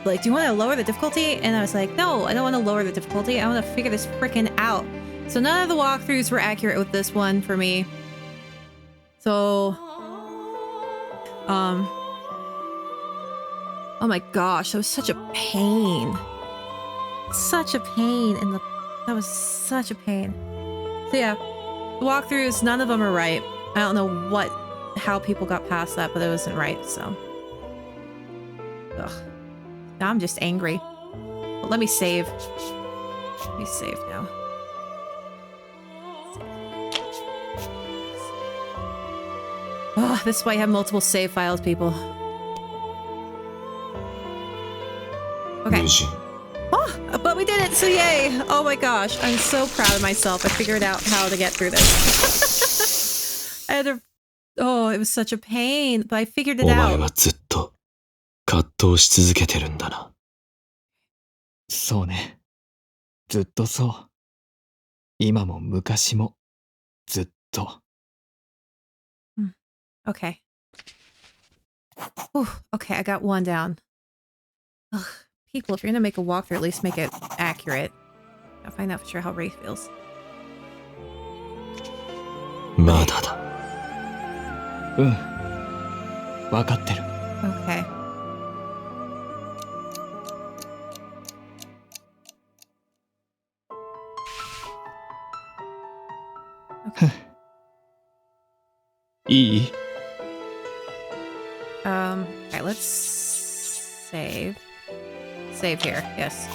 like, do you want to lower the difficulty? And I was like, no, I don't want to lower the difficulty. I want to figure this freaking out. So none of the walkthroughs were accurate with this one for me. So oh my gosh, that was such a pain. Such a pain in the that was such a pain. So yeah, the walkthroughs, none of them are right. I don't know how people got past that, but it wasn't right, so. Ugh. Now I'm just angry. But let me save. Let me save now. Oh, this is why I have multiple save files, people. Okay. 無人。 Oh, but we did it, so yay! Oh my gosh, I'm so proud of myself. I figured out how to get through this. I had to... Oh, it was such a pain, but I figured it お前 out. はずっと葛藤し続けてるんだな。そうね。ずっとそう。今も昔もずっと。 Okay. Whew, okay, I got one down. Ugh, people, if you're gonna make a walkthrough, at least make it accurate. I'll find out for sure how Ray feels. まだだ。うん。わかってる。 Okay. Okay. いい？ Okay, let's save. Save here, yes.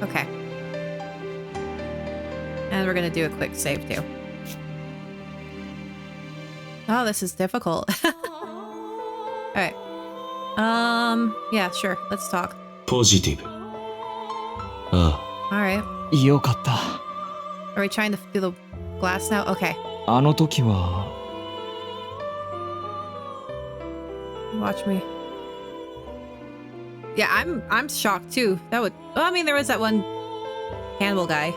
Okay. And we're gonna do a quick save too. Oh, this is difficult. Alright. Yeah, sure. Let's talk. ポジティブ。あ Alright. よかった。 Are we trying to do the glass now? Okay. あの時は Watch me. Yeah, I'm shocked too. That would well, I mean there was that one cannibal guy.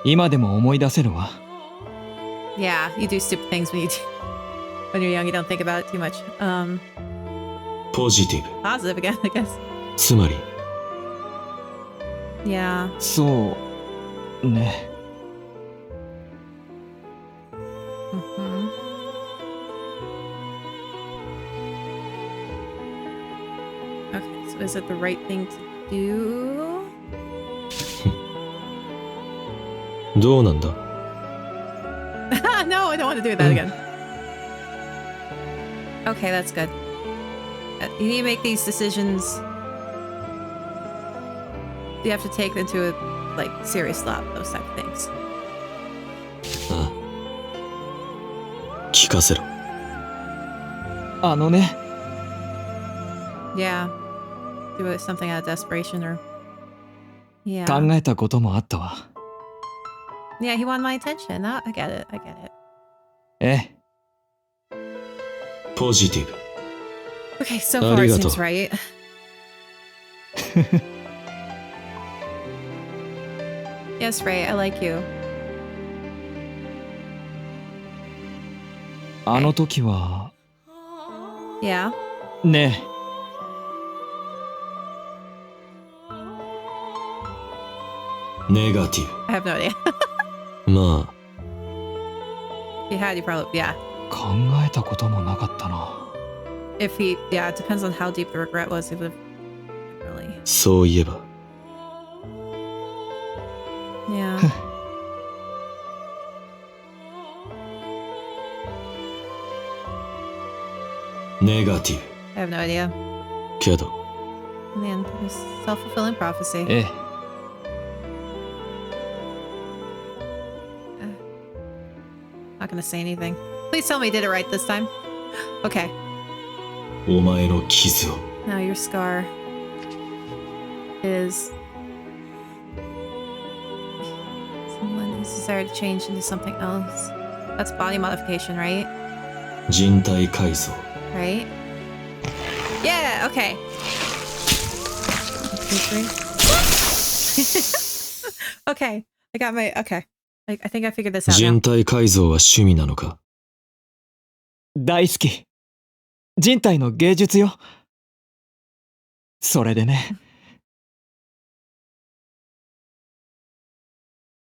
今でも思い出せるわ。 Yeah, you do stupid things when when you're young, you don't think about it too much. あ。ポジティブ。 Positive again, I guess. つまり、 Yeah. そうね。 Mm-hmm. Okay, so is it the right thing to do? どうなんだ No, I don't want to do that again. Okay, that's good. You need to make these decisions. You have to take into a like serious thought, those type of things. ああ。聞かせろ。あのね、 Yeah. Do it something out of desperation or 考 yeah. えたこともあったわ。 Yeah, he wanted my attention. No, I get it. I get it. ええ、ポジティブ。 Okay, so far it seems right. Yes, Ray, I like you. あの時は Yeah. ねネガティ I have no idea. ブ。まあ、 If you had, you probably yeah. え、考えたこともなかったな。 If he yeah, it depends on how deep the regret was. He would have really そういえば。 yeah. ネガティ I have no idea. ブ。けど、 Man, there's self-fulfilling prophecy. ええ、 Not gonna say anything. Please tell me you did it right this time. Okay. お前の傷を。 Now your scar is someone's desire to change into something else. That's body modification, right? 人体改造。 Right? Yeah, okay. 1, 2, 3. Okay. I got my okay. I think I figured this out 人 now. 体改造は趣味なのか。大好き。人体の芸術よ。それでね。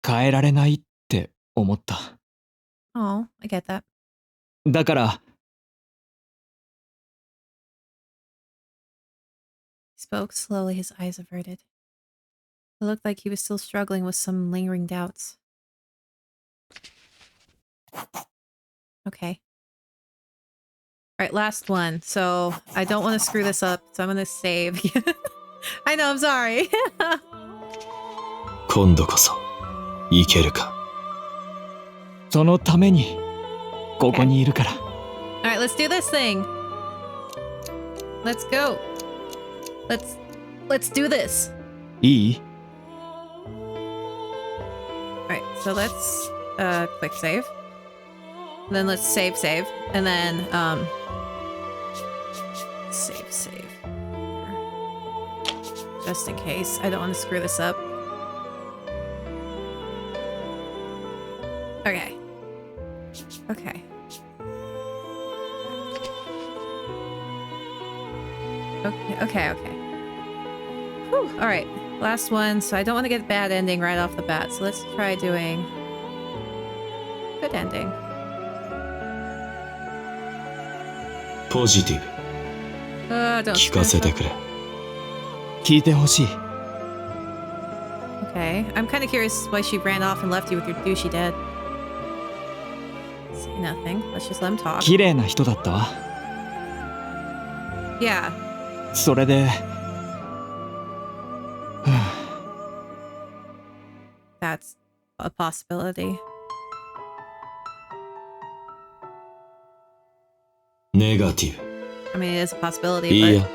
変えられないって思った。 Oh, I get that. だから、 He spoke slowly, his eyes averted. It looked like he was still struggling with some lingering doubts. Okay. Alright, last one. So, I don't want to screw this up, so I'm gonna save. I know, I'm sorry. 今度こそ、いけるか。そのために、ここにいるから。Alright, let's do this thing. Let's go. Let's do this. いい？ Alright, so let's quick save. Then let's save, and then save. Just in case. I don't want to screw this up. Okay. Okay. Okay. Whew, alright. Last one. So I don't want to get a bad ending right off the bat. So let's try doing good ending. ポジティブ。 Don't 聞かせて screw くれ。聞いてほしい。 Okay. I'm kind of curious why she ran off and left you with your douchey dad. Say nothing. Let's just let him talk. 綺麗な人だったわ。 Yeah. それで、That's a possibility. Negative. I mean, it is a possibility, Yeah.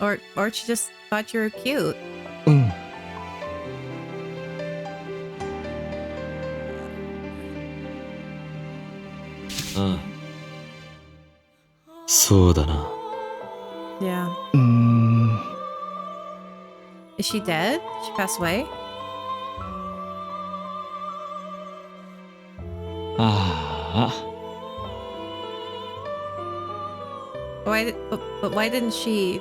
but or she just thought you were cute. うん。ああ。そうだな。Yeah. うーん。 Is she dead? She passed away? ああ。 But why didn't she?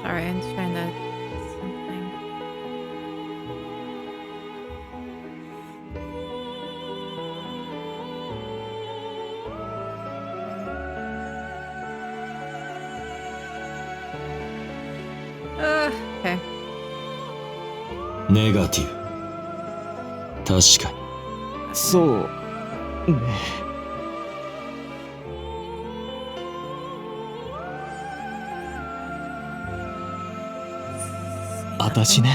Sorry, I'm just trying to something. Okay. ネガティブ。確かに。そうね。私ね。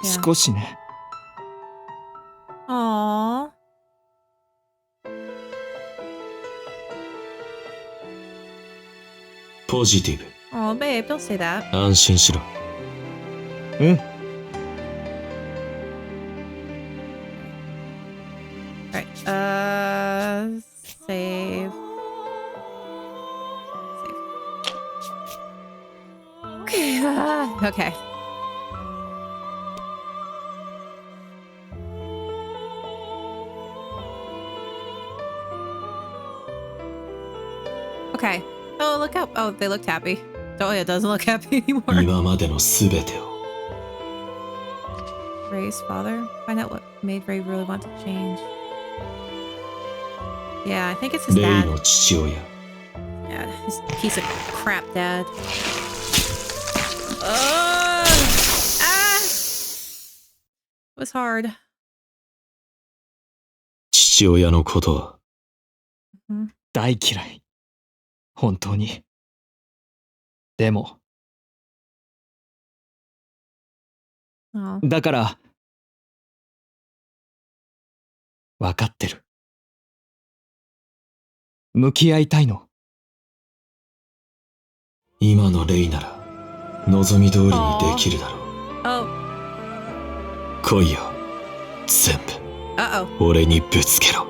Yeah. 少しね。 Aww. Positive. Oh, babe, don't say that. 安心しろ。うん。 Alright, save. Okay, okay. Okay. Oh, look up. Oh, they looked happy. Oh, it doesn't look happy anymore. 今までのすべてを。 Ray's father? Find out what made Ray really want to change. Yeah, I think it's his レイ dad. の父親。 Yeah, his piece of crap dad. Ah! It was hard. 父親のことは。大嫌い。本当に。でも、 Oh. だから、わかってる。向き合いたいの。今のレイなら、望み通りにできるだろう。 Oh. 来いよ。全部。 Uh-oh. 俺にぶつけろ。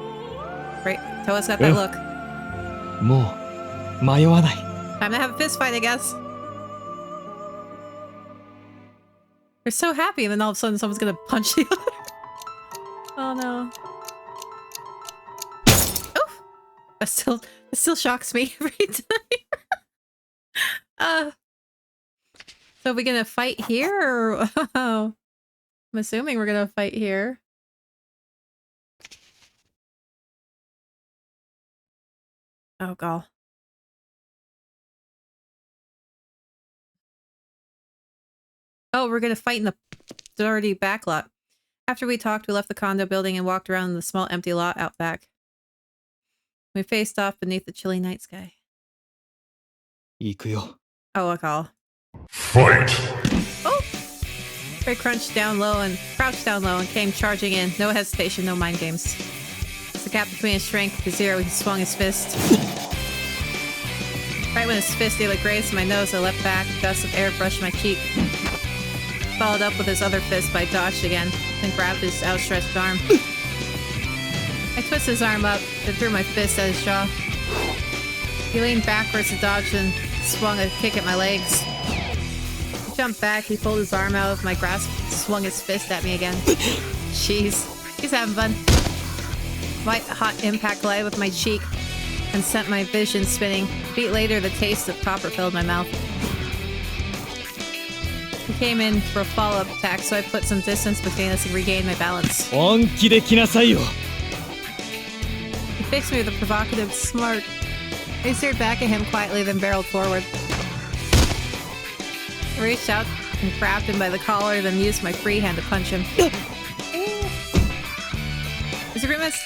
Right. Toa's got that look. もう、迷わない。 Time to have a fist fight, I guess. They're so happy, and then all of a sudden someone's gonna punch the other. Oh no. Oof! That still shocks me every time. So are we gonna fight here, or I'm assuming we're gonna fight here. Oh god. Oh, we're gonna fight in the dirty back lot. After we talked, we left the condo building and walked around the small empty lot out back. We faced off beneath the chilly night sky. 行くよ。 Oh, a call. Fight! Oh! Ray crouched down low and came charging in. No hesitation, no mind games. As the gap between us shrank to zero, he swung his fist. Right when his fist nearly grazed my nose, I leapt back. A gust of air brushed my cheek. Followed up with his other fist, but I dodged again, then grabbed his outstretched arm. I twisted his arm up, then threw my fist at his jaw. He leaned backwards to dodge and swung a kick at my legs. He jumped back, he pulled his arm out of my grasp, swung his fist at me again. Jeez, he's having fun. White hot impact glided with my cheek and sent my vision spinning. A beat later, the taste of copper filled my mouth. He came in for a follow-up attack, so I put some distance between us and regained my balance. 本気で来なさいよ He fixed me with a provocative smirk. I stared back at him quietly, then barreled forward. I reached out and grabbed him by the collar, then used my free hand to punch him. As a grimace,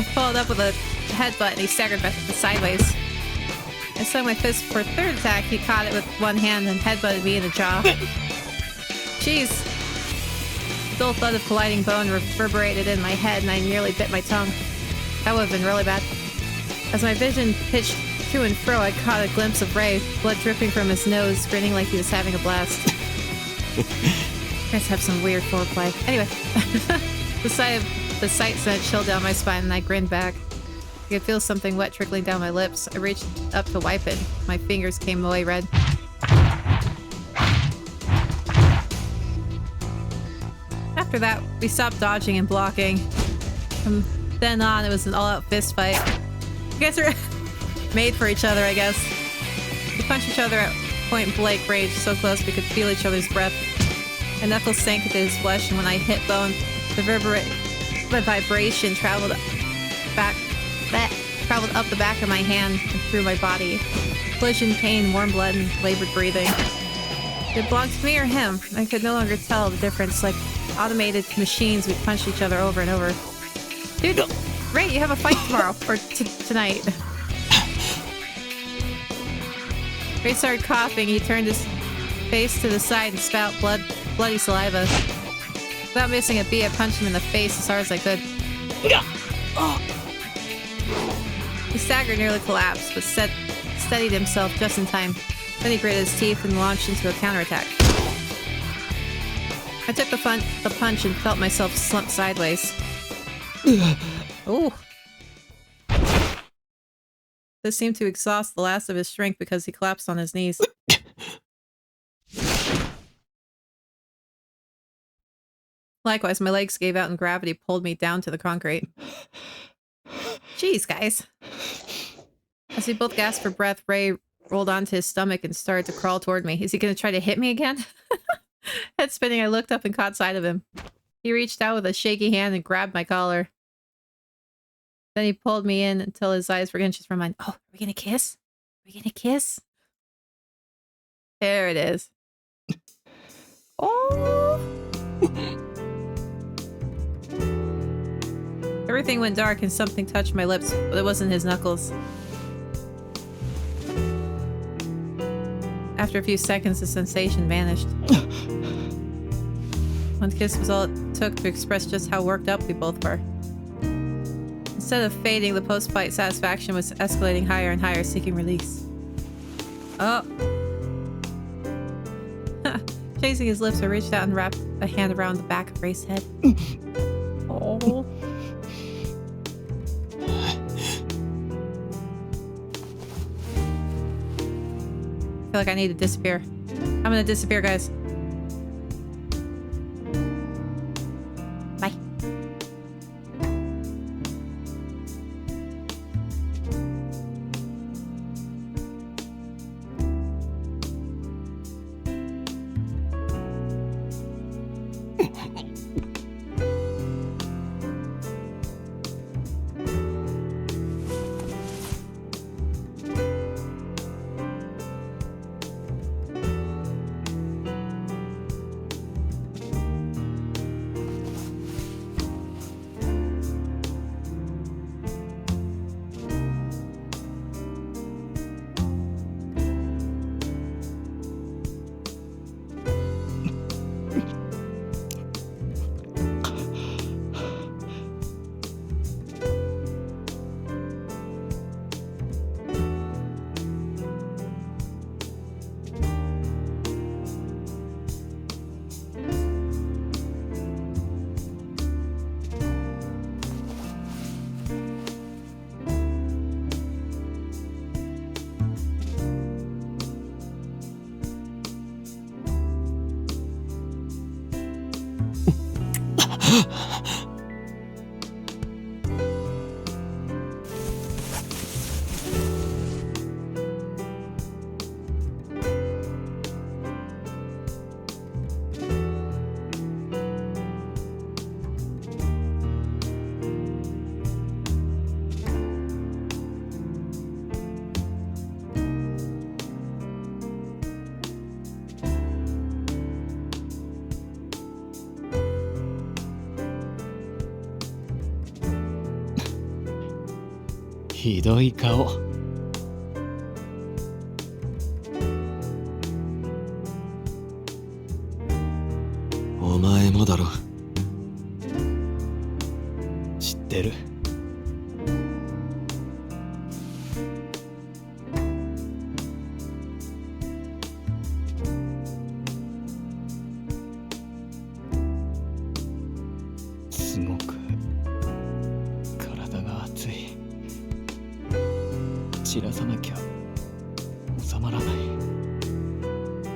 I followed up with a headbutt and he staggered back sideways. I swung my fist for a third attack. He caught it with one hand and headbutted me in the jaw. Jeez. The dull thud of colliding bone reverberated in my head and I nearly bit my tongue. That would have been really bad. As my vision pitched to and fro, I caught a glimpse of Ray, blood dripping from his nose, grinning like he was having a blast. You guys have some weird foreplay. Anyway, the sight sent a chill down my spine and I grinned back. I could feel something wet trickling down my lips. I reached up to wipe it. My fingers came away red. After that, we stopped dodging and blocking. From then on, it was an all-out fist fight. You guys are made for each other, I guess. We punched each other at point-blank range, so close we could feel each other's breath. My knuckles sank into his flesh, and when I hit bone, the vibration traveled up the back of my hand and through my body. Collision pain, warm blood, and labored breathing. It belonged to me or him. I could no longer tell the difference. Like automated machines, we punched each other over and over. Dude, Ray, you have a fight tomorrow. Or tonight. Ray started coughing. He turned his face to the side and spat bloody saliva. Without missing a beat, I punched him in the face as hard as I could. He staggered, nearly collapsed, but steadied himself just in time. Then he gritted his teeth and launched into a counterattack. I took the punch and felt myself slump sideways. Ooh. This seemed to exhaust the last of his strength because he collapsed on his knees. Likewise, my legs gave out and gravity pulled me down to the concrete. Jeez, guys. As we both gasped for breath, Ray rolled onto his stomach and started to crawl toward me. Is he going to try to hit me again? Head spinning, I looked up and caught sight of him. He reached out with a shaky hand and grabbed my collar. Then he pulled me in until his eyes were inches from mine. Oh, are we going to kiss? Are we going to kiss? There it is. Oh! Everything went dark and something touched my lips, but it wasn't his knuckles. After a few seconds, the sensation vanished. One kiss was all it took to express just how worked up we both were. Instead of fading, the post-fight satisfaction was escalating higher and higher, seeking release. Oh. Chasing his lips, I reached out and wrapped a hand around the back of Ray's head. Oh. I feel like I need to disappear. I'm gonna disappear, guys. Bye. ひどい顔。お前もだろ。知ってる。すごく体が熱い。散らさなきゃ収まらない。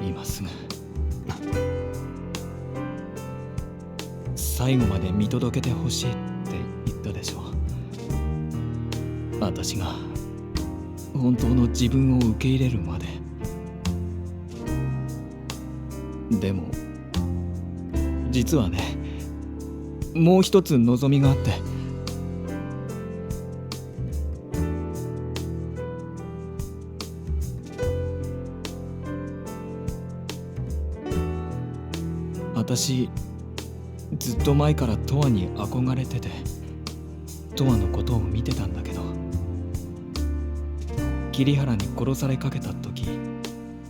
今すぐ最後まで見届けてほしいって言ったでしょ。私が本当の自分を受け入れるまで。でも実はね、もう一つ望みがあって。私ずっと前からトワに憧れてて、トワのことを見てたんだけど、桐原に殺されかけた時、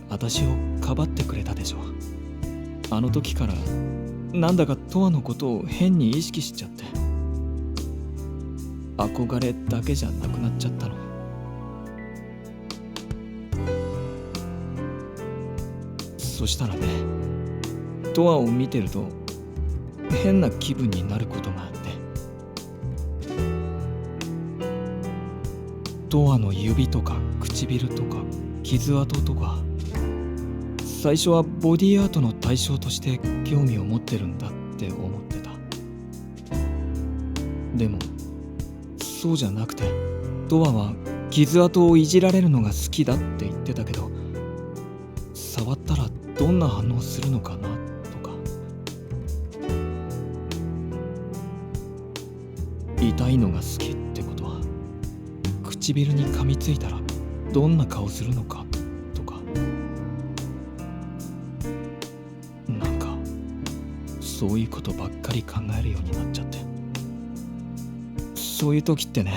私をかばってくれたでしょ。あの時からなんだかトワのことを変に意識しちゃって、憧れだけじゃなくなっちゃったの。そしたらね、トワを見てると変な気分になることがあって、トワの指とか唇とか傷跡とか、最初はボディーアートの対象として興味を持ってるんだって思ってた。でもそうじゃなくて、トワは傷跡をいじられるのが好きだって言ってたけど、触ったらどんな反応するのかなとか、痛いのが好きってことは唇に噛みついたらどんな顔するのかとか、なんかそういうことばっかり考えるようになっちゃって。そういう時ってね、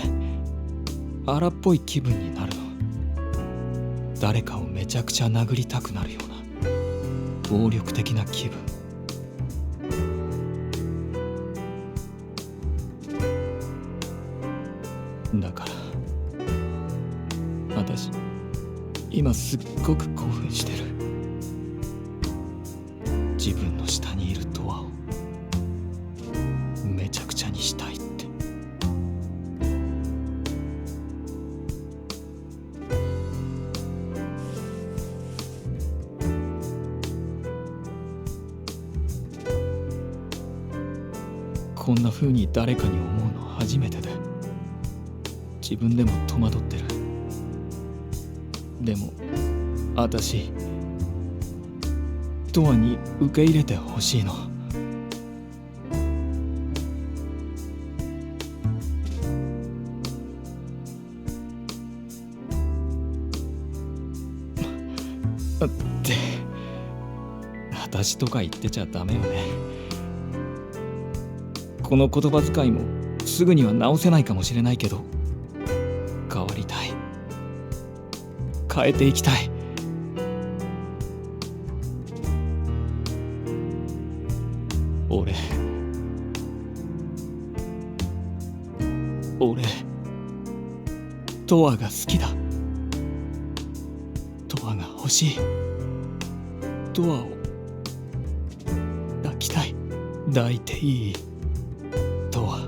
荒っぽい気分になるの。誰かをめちゃくちゃ殴りたくなるような暴力的な気分。だから私今すっごく興奮してる。自分の下にいるトワをめちゃくちゃにしたいって。こんな風に誰かに思うの初めてで、自分でも戸惑ってる。でも私トワに受け入れてほしいの。って私とか言ってちゃダメよね。この言葉遣いもすぐには直せないかもしれないけど、変わりたい。変えていきたい。俺トワが好きだ。トワが欲しい。トワを抱きたい。抱いていい。トワ。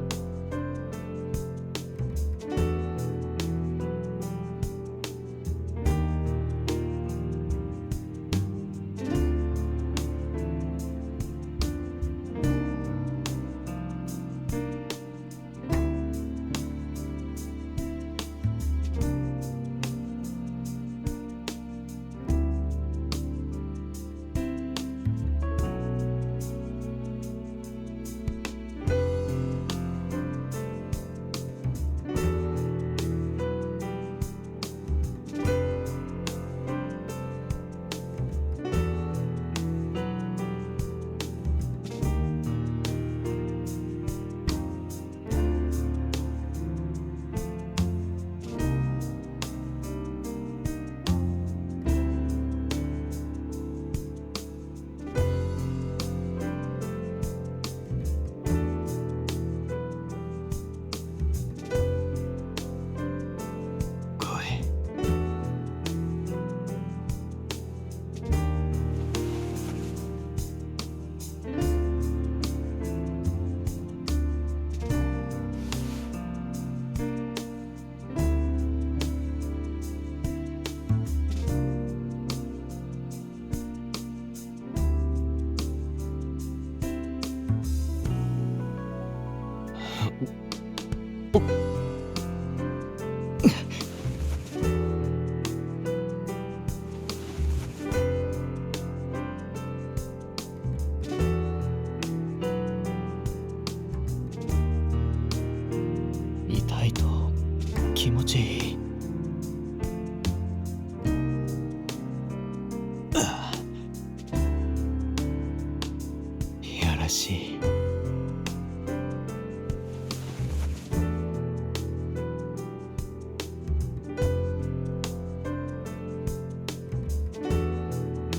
らしい。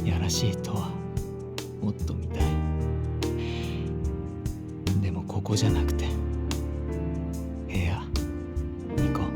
やらしいとはもっと見たい。でもここじゃなくて部屋行こう。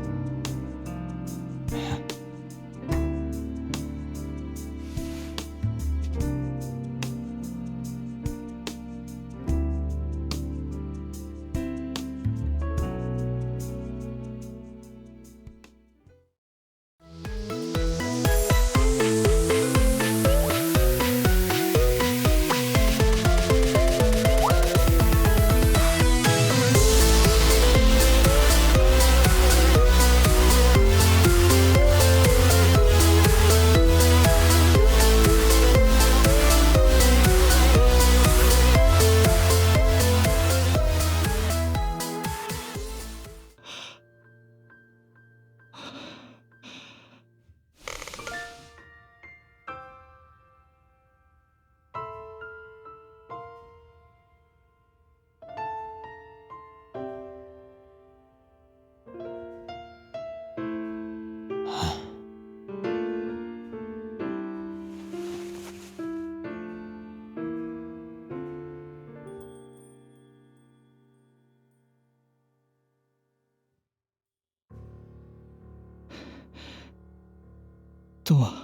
とは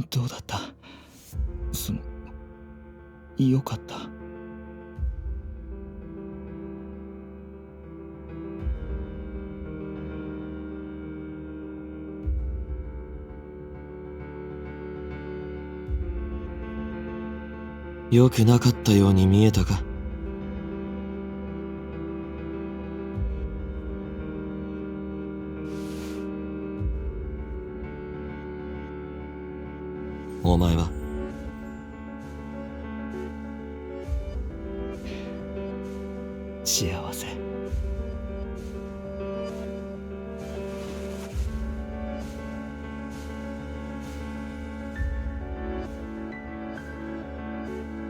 どうだった？よかった？よくなかったように見えたか？お前は？幸せ。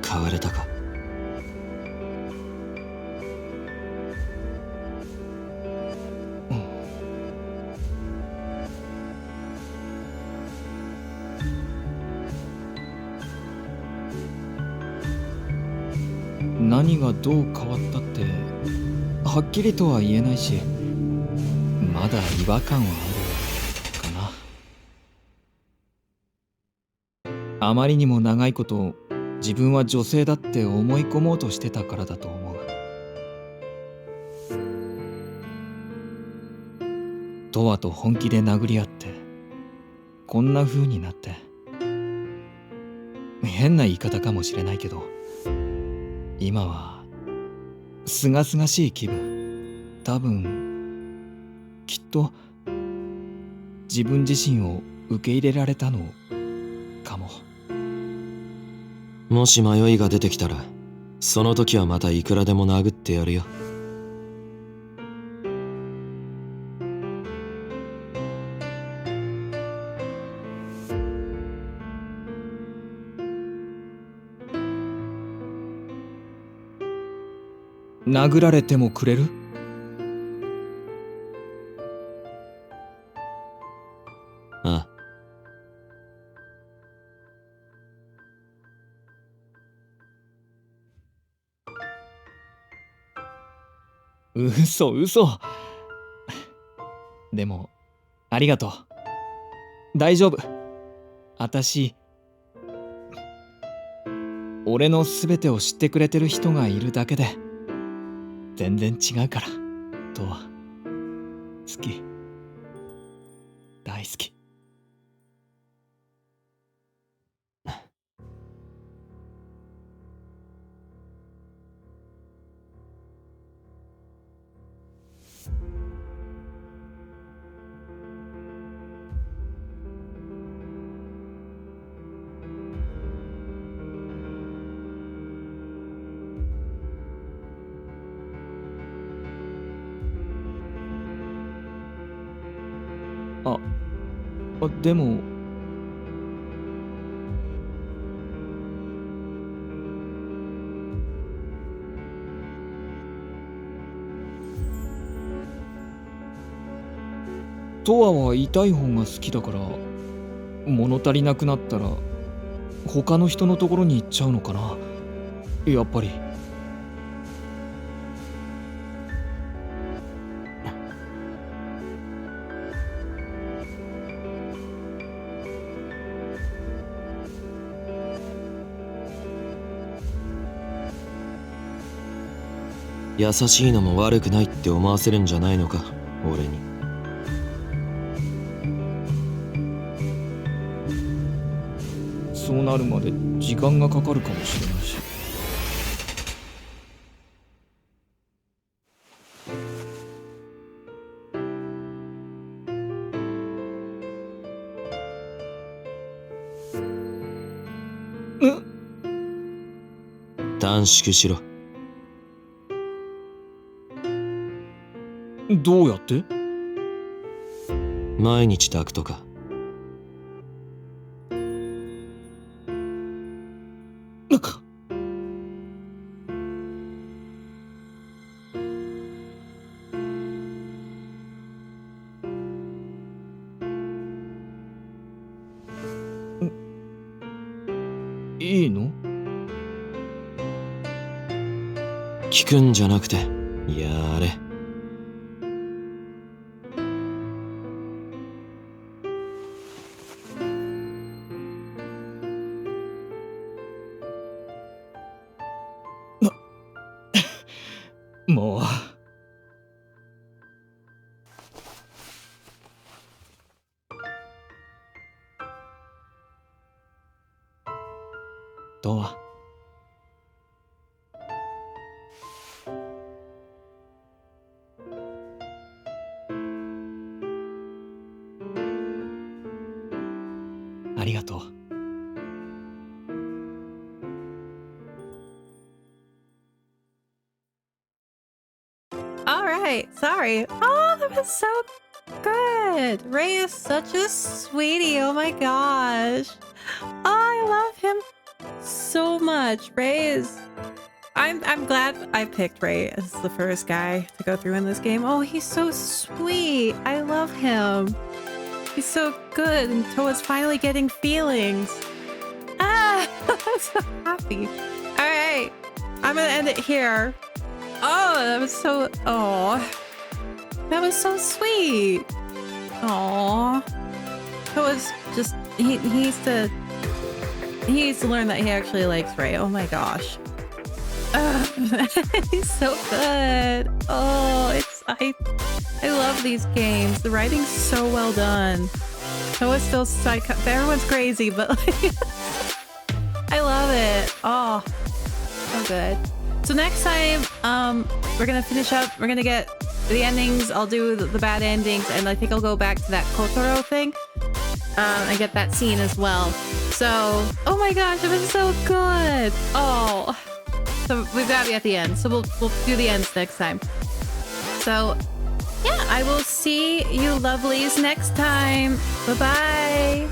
変われたか？何がどう変わったってはっきりとは言えないし、まだ違和感はあるかな。あまりにも長いこと自分は女性だって思い込もうとしてたからだと思う。トワと本気で殴り合ってこんな風になって、変な言い方かもしれないけど、今はすがすがしい気分。多分きっと自分自身を受け入れられたのかも。もし迷いが出てきたら、その時はまたいくらでも殴ってやるよ。殴られてもくれる？ああ。嘘。でもありがとう。大丈夫。私、俺の全てを知ってくれてる人がいるだけで全然違うから。とは好き、大好き。でも、トアは痛い方が好きだから、物足りなくなったら他の人のところに行っちゃうのかな。やっぱり。優しいのも悪くないって思わせるんじゃないのか、俺に。そうなるまで時間がかかるかもしれないし。短縮しろ。どうやって？毎日炊くとか。いいの？聞くんじゃなくてやれ。もう。どう？ありがとう。All right, sorry. Oh, that was so good. Ray is such a sweetie. Oh my gosh. Oh, I love him so much. Ray is... I'm glad I picked Ray as the first guy to go through in this game. Oh, he's so sweet. I love him. He's so good, and Toa's finally getting feelings. Ah, I'm so happy. All right, I'm gonna end it here. Oh, that was so... Oh, that was so sweet. Oh, Toa's just... He needs to learn that he actually likes Ray. Oh my gosh. He's so good. Oh, I love these games. The writing's so well done. Toa's still psycho. Everyone's crazy, but like, I love it. Oh, so good. So next time, we're gonna finish up. We're gonna get the endings. I'll do the bad endings, and I think I'll go back to that Kotaro thing. And get that scene as well. So, oh my gosh, it was so good. Oh. So we've got to be at the end. So we'll do the ends next time. So yeah, I will see you lovelies next time. Bye-bye.